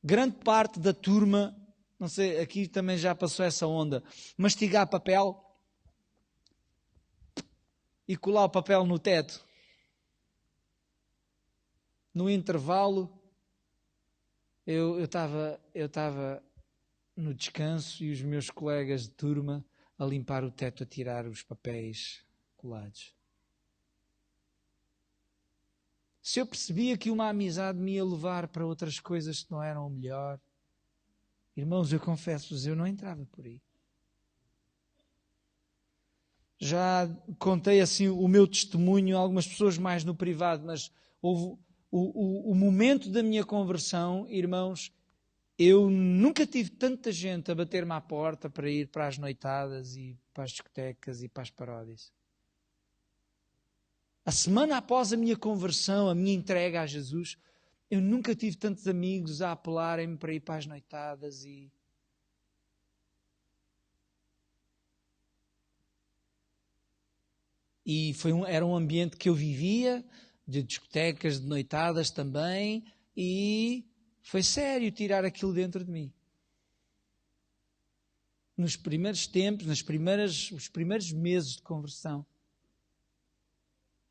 grande parte da turma, não sei, aqui também já passou essa onda, mastigar papel e colar o papel no teto. No intervalo, eu estava no descanso e os meus colegas de turma a limpar o teto, a tirar os papéis colados. Se eu percebia que uma amizade me ia levar para outras coisas que não eram o melhor, irmãos, eu confesso-vos, eu não entrava por aí. Já contei assim o meu testemunho a algumas pessoas mais no privado, mas houve o momento da minha conversão, irmãos, eu nunca tive tanta gente a bater-me à porta para ir para as noitadas e para as discotecas e para as paródias. A semana após a minha conversão, a minha entrega a Jesus, Eu nunca tive tantos amigos a apelarem-me para ir para as noitadas era um ambiente que eu vivia, de discotecas, de noitadas também, e foi sério tirar aquilo dentro de mim. Nos primeiros tempos, os primeiros meses de conversão.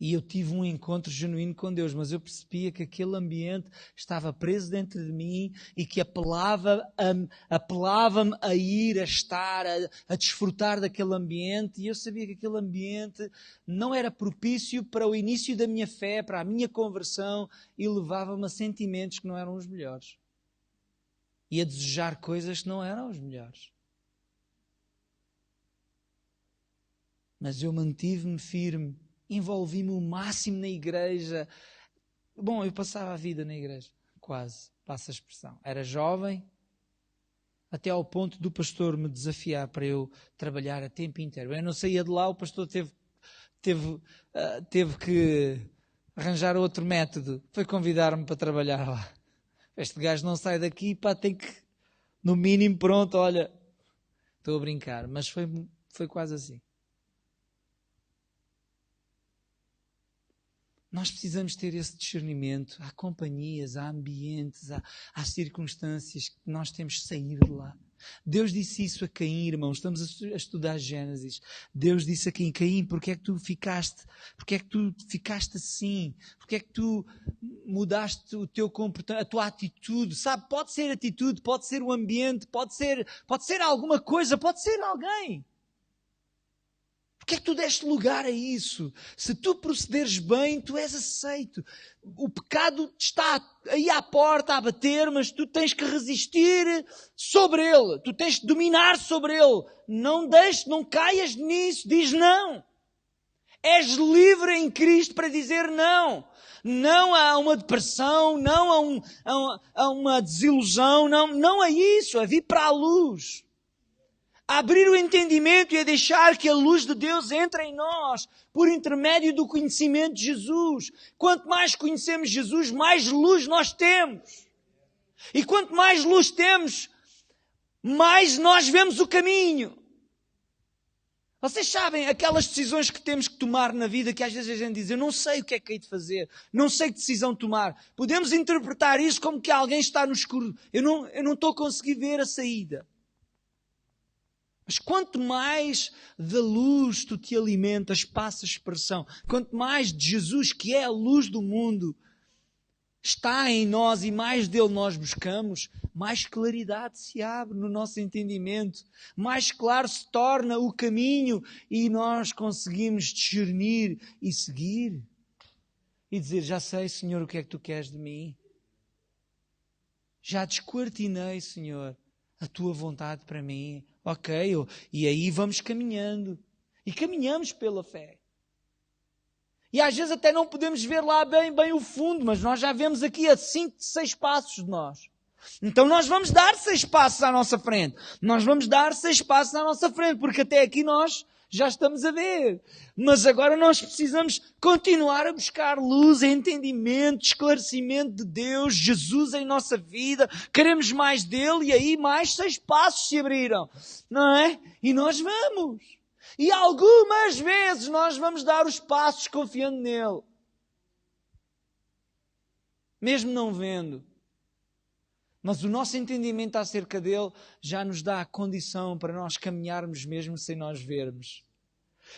E eu tive um encontro genuíno com Deus, mas eu percebia que aquele ambiente estava preso dentro de mim e que apelava-me a ir, a estar, a desfrutar daquele ambiente. E eu sabia que aquele ambiente não era propício para o início da minha fé, para a minha conversão, e levava-me a sentimentos que não eram os melhores. E a desejar coisas que não eram os melhores. Mas eu mantive-me firme. Envolvi-me o máximo na igreja. Bom, eu passava a vida na igreja, quase, passa a expressão. Era jovem, até ao ponto do pastor me desafiar para eu trabalhar a tempo inteiro. Eu não saía de lá, o pastor teve que arranjar outro método. Foi convidar-me para trabalhar lá. Este gajo não sai daqui, pá, tem que, no mínimo, pronto, olha, estou a brincar, mas foi quase assim. Nós precisamos ter esse discernimento. Há companhias, há ambientes, há circunstâncias que nós temos que sair de lá. Deus disse isso a Caim, irmãos. Estamos a estudar Gênesis. Deus disse a Caim: Caim, porque é que tu ficaste assim? Porque é que tu mudaste o teu comportamento, a tua atitude? Sabe, pode ser atitude, pode ser o ambiente, pode ser alguma coisa, pode ser alguém. Porquê é que tu deste lugar a isso? Se tu procederes bem, tu és aceito. O pecado está aí à porta a bater, mas tu tens que resistir sobre ele. Tu tens que dominar sobre ele. Não caias nisso. Diz não. És livre em Cristo para dizer não. Não a uma depressão, não a uma desilusão, não a isso, a vir para a luz. A abrir o entendimento e a deixar que a luz de Deus entre em nós por intermédio do conhecimento de Jesus. Quanto mais conhecemos Jesus, mais luz nós temos. E quanto mais luz temos, mais nós vemos o caminho. Vocês sabem aquelas decisões que temos que tomar na vida, que às vezes a gente diz: eu não sei o que é que hei de fazer, não sei que decisão tomar. Podemos interpretar isso como que alguém está no escuro. Eu não estou a conseguir ver a saída. Mas quanto mais da luz tu te alimentas, passa a expressão, quanto mais de Jesus, que é a luz do mundo, está em nós e mais dele nós buscamos, mais claridade se abre no nosso entendimento, mais claro se torna o caminho e nós conseguimos discernir e seguir. E dizer: já sei, Senhor, o que é que tu queres de mim. Já descortinei, Senhor, a tua vontade para mim. Ok, e aí vamos caminhando. E caminhamos pela fé. E às vezes até não podemos ver lá bem o fundo, mas nós já vemos aqui a 5, 6 passos de nós. Então nós vamos dar 6 passos à nossa frente. Nós vamos dar 6 passos à nossa frente, porque até aqui nós já estamos a ver. Mas agora nós precisamos continuar a buscar luz, entendimento, esclarecimento de Deus, Jesus em nossa vida. Queremos mais dele e aí mais 6 passos se abriram. Não é? E nós vamos. E algumas vezes nós vamos dar os passos confiando nele. Mesmo não vendo. Mas o nosso entendimento acerca dele já nos dá a condição para nós caminharmos mesmo sem nós vermos.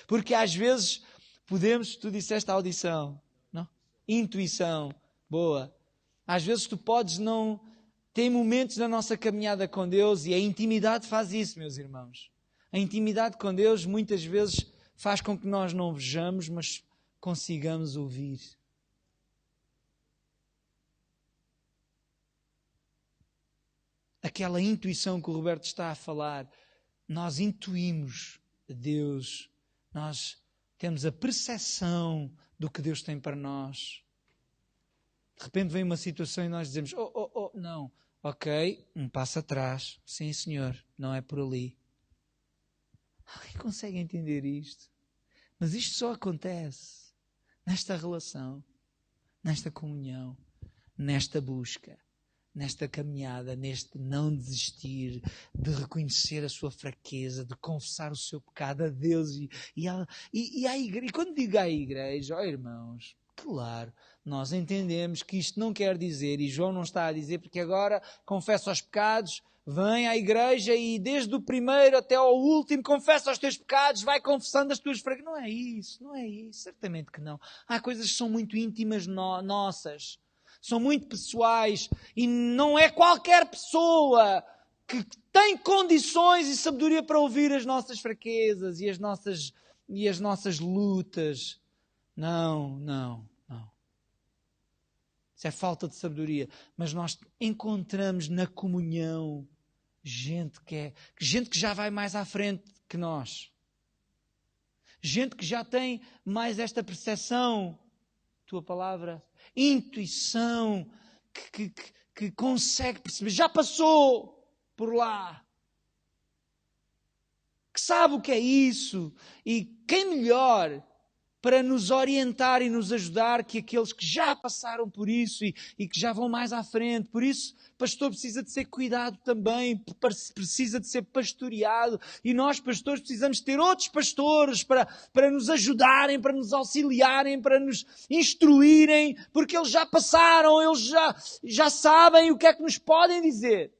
Porque às vezes podemos, tu disseste audição, não? Intuição, boa. Às vezes tu podes não... Tem momentos na nossa caminhada com Deus e a intimidade faz isso, meus irmãos. A intimidade com Deus muitas vezes faz com que nós não vejamos, mas consigamos ouvir. Aquela intuição que o Roberto está a falar, nós intuímos Deus, nós temos a percepção do que Deus tem para nós. De repente vem uma situação e nós dizemos: não, ok, um passo atrás, sim senhor, não é por ali. Alguém consegue entender isto? Mas isto só acontece nesta relação, nesta comunhão, nesta busca, nesta caminhada, neste não desistir, de reconhecer a sua fraqueza, de confessar o seu pecado a Deus e à igreja. E quando digo à igreja, irmãos, claro, nós entendemos que isto não quer dizer, e João não está a dizer, porque agora confessa os pecados, vem à igreja e desde o primeiro até ao último confessa os teus pecados, vai confessando as tuas fraquezas. Não é isso, certamente que não. Há coisas que são muito íntimas nossas, são muito pessoais, e não é qualquer pessoa que tem condições e sabedoria para ouvir as nossas fraquezas e as nossas lutas. Não. Isso é falta de sabedoria. Mas nós encontramos na comunhão gente que já vai mais à frente que nós. Gente que já tem mais esta percepção, tua palavra, intuição, que consegue perceber, já passou por lá, que sabe o que é isso, e quem melhor para nos orientar e nos ajudar que aqueles que já passaram por isso e que já vão mais à frente. Por isso, pastor precisa de ser cuidado também, precisa de ser pastoreado, e nós, pastores, precisamos ter outros pastores para nos ajudarem, para nos auxiliarem, para nos instruírem, porque eles já passaram, eles já sabem o que é que nos podem dizer.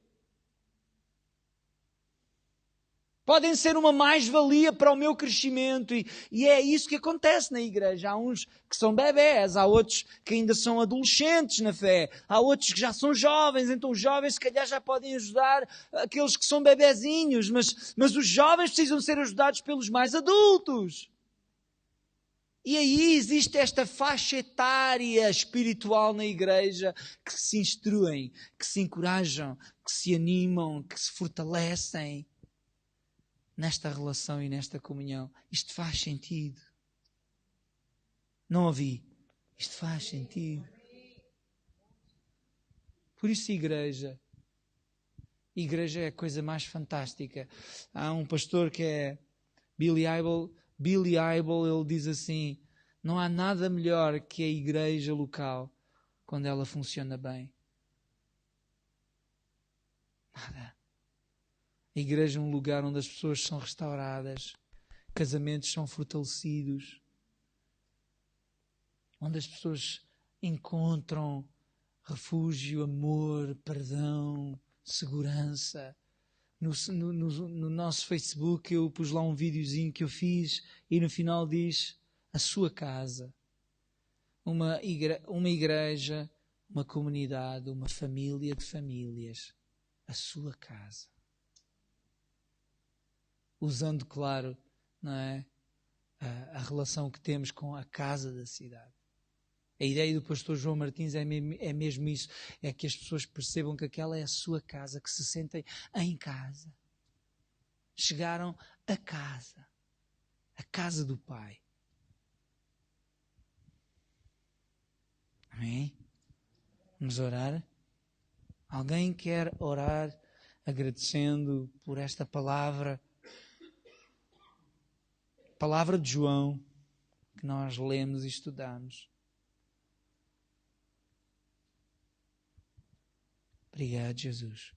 Podem ser uma mais-valia para o meu crescimento, e é isso que acontece na igreja. Há uns que são bebés, há outros que ainda são adolescentes na fé, há outros que já são jovens, então os jovens se calhar já podem ajudar aqueles que são bebezinhos, mas os jovens precisam ser ajudados pelos mais adultos. E aí existe esta faixa etária espiritual na igreja que se instruem, que se encorajam, que se animam, que se fortalecem nesta relação e nesta comunhão. Isto faz sentido. Não ouvi? Isto faz sentido. Por isso, igreja é a coisa mais fantástica. Há um pastor que é Billy Hybel, ele diz assim: não há nada melhor que a igreja local quando ela funciona bem. Nada. A igreja é um lugar onde as pessoas são restauradas, casamentos são fortalecidos, onde as pessoas encontram refúgio, amor, perdão, segurança. No nosso Facebook eu pus lá um videozinho que eu fiz e no final diz: a sua casa. Uma igreja, uma comunidade, uma família de famílias. A sua casa. Usando, claro, não é, a relação que temos com a casa da cidade. A ideia do pastor João Martins é mesmo isso, é que as pessoas percebam que aquela é a sua casa, que se sentem em casa. Chegaram a casa do Pai. Amém? Vamos orar? Alguém quer orar agradecendo por esta palavra? Palavra de João, que nós lemos e estudamos. Obrigado, Jesus.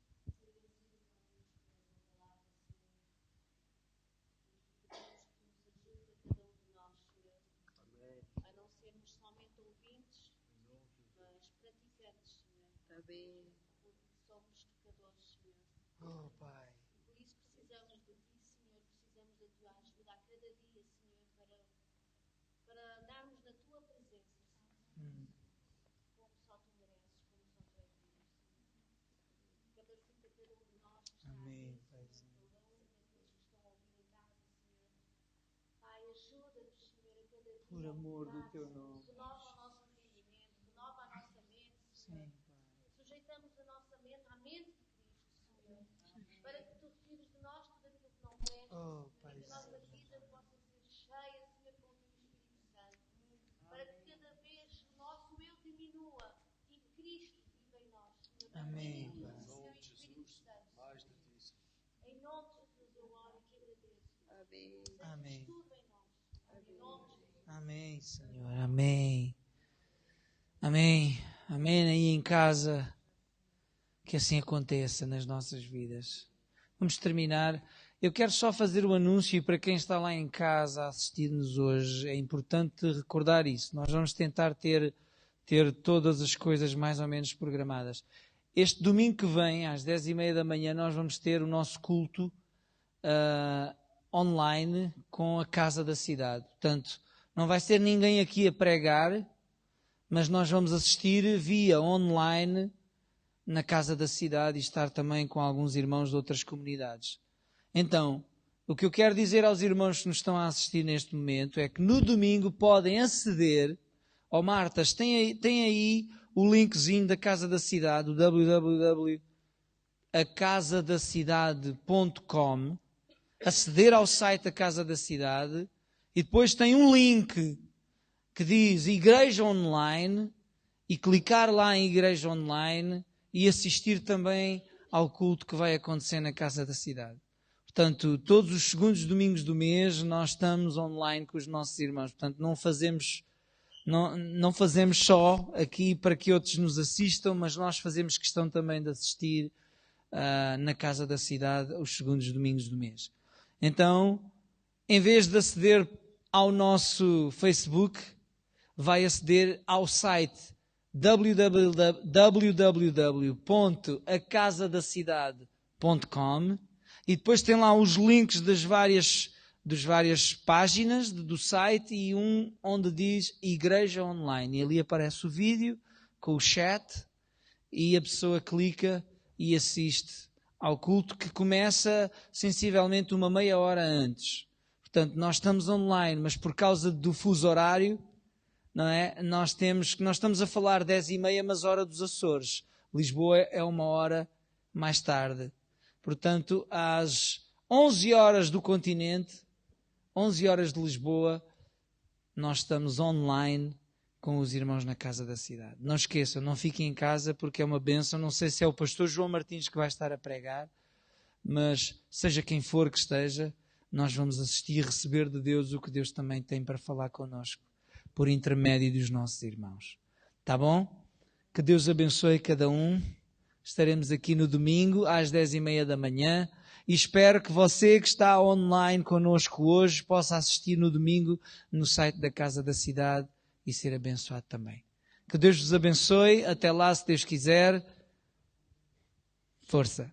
A não sermos somente ouvintes, mas praticantes, Senhor. Porque somos pecadores, Senhor. Oh, Pai. Por isso precisamos de Ti, Senhor. Precisamos da Tua ajuda a cada dia, Senhor, para andarmos na Tua presença, Senhor. Como só Tu mereces, como só Tu és digno, Senhor. Capacita cada um de nós que está Amém, aqui, Pai. Senhor. Aqueles que estão a ouvir em casa, Senhor. Pai, ajuda-nos, Senhor, a cada dia. Por amor do Teu nome. Renova o nosso entendimento, renova a nossa mente, Senhor. Sim, Pai. Sujeitamos a nossa mente à mente de Cristo, Senhor. Para que Tu retires de nós tudo aquilo que não presta. Oh, Pai. Que a nossa vida possa ser cheia, Senhor, com o Teu Espírito Santo. Para que cada vez o nosso eu diminua e Cristo viva em nós, Senhor. Amém, Plenitude Pai. do Teu Espírito Santo. Em nome de Jesus eu oro e te agradeço. Amém. Tudo em nós. Em nome de Jesus. Amém, Senhor. Amém. Amém. Amém. Aí em casa, que assim aconteça nas nossas vidas. Vamos terminar. Eu quero só fazer o anúncio, e para quem está lá em casa a assistir-nos hoje, é importante recordar isso. Nós vamos tentar ter todas as coisas mais ou menos programadas. Este domingo que vem, às 10h30 da manhã, nós vamos ter o nosso culto online com a Casa da Cidade. Portanto, não vai ser ninguém aqui a pregar, mas nós vamos assistir via online na Casa da Cidade e estar também com alguns irmãos de outras comunidades. Então, o que eu quero dizer aos irmãos que nos estão a assistir neste momento é que no domingo podem aceder. Martas, tem aí o linkzinho da Casa da Cidade, o www.acasadacidade.com, aceder ao site da Casa da Cidade, e depois tem um link que diz Igreja Online, e clicar lá em Igreja Online e assistir também ao culto que vai acontecer na Casa da Cidade. Portanto, todos os segundos domingos do mês nós estamos online com os nossos irmãos. Portanto, não fazemos só aqui para que outros nos assistam, mas nós fazemos questão também de assistir na Casa da Cidade os segundos domingos do mês. Então, em vez de aceder ao nosso Facebook, vai aceder ao site www.acasadacidade.com e depois tem lá os links das várias páginas do site e um onde diz Igreja Online. E ali aparece o vídeo com o chat e a pessoa clica e assiste ao culto que começa sensivelmente uma meia hora antes. Portanto, nós estamos online, mas por causa do fuso horário, não é? Nós estamos a falar 10h30, mas hora dos Açores. Lisboa é uma hora mais tarde. Portanto, às 11 horas do continente, 11 horas de Lisboa, nós estamos online com os irmãos na Casa da Cidade. Não esqueçam, não fiquem em casa porque é uma bênção. Não sei se é o pastor João Martins que vai estar a pregar, mas seja quem for que esteja, nós vamos assistir e receber de Deus o que Deus também tem para falar connosco, por intermédio dos nossos irmãos. Tá bom? Que Deus abençoe cada um. Estaremos aqui no domingo às 10h30 da manhã e espero que você que está online connosco hoje possa assistir no domingo no site da Casa da Cidade e ser abençoado também. Que Deus vos abençoe. Até lá, se Deus quiser. Força!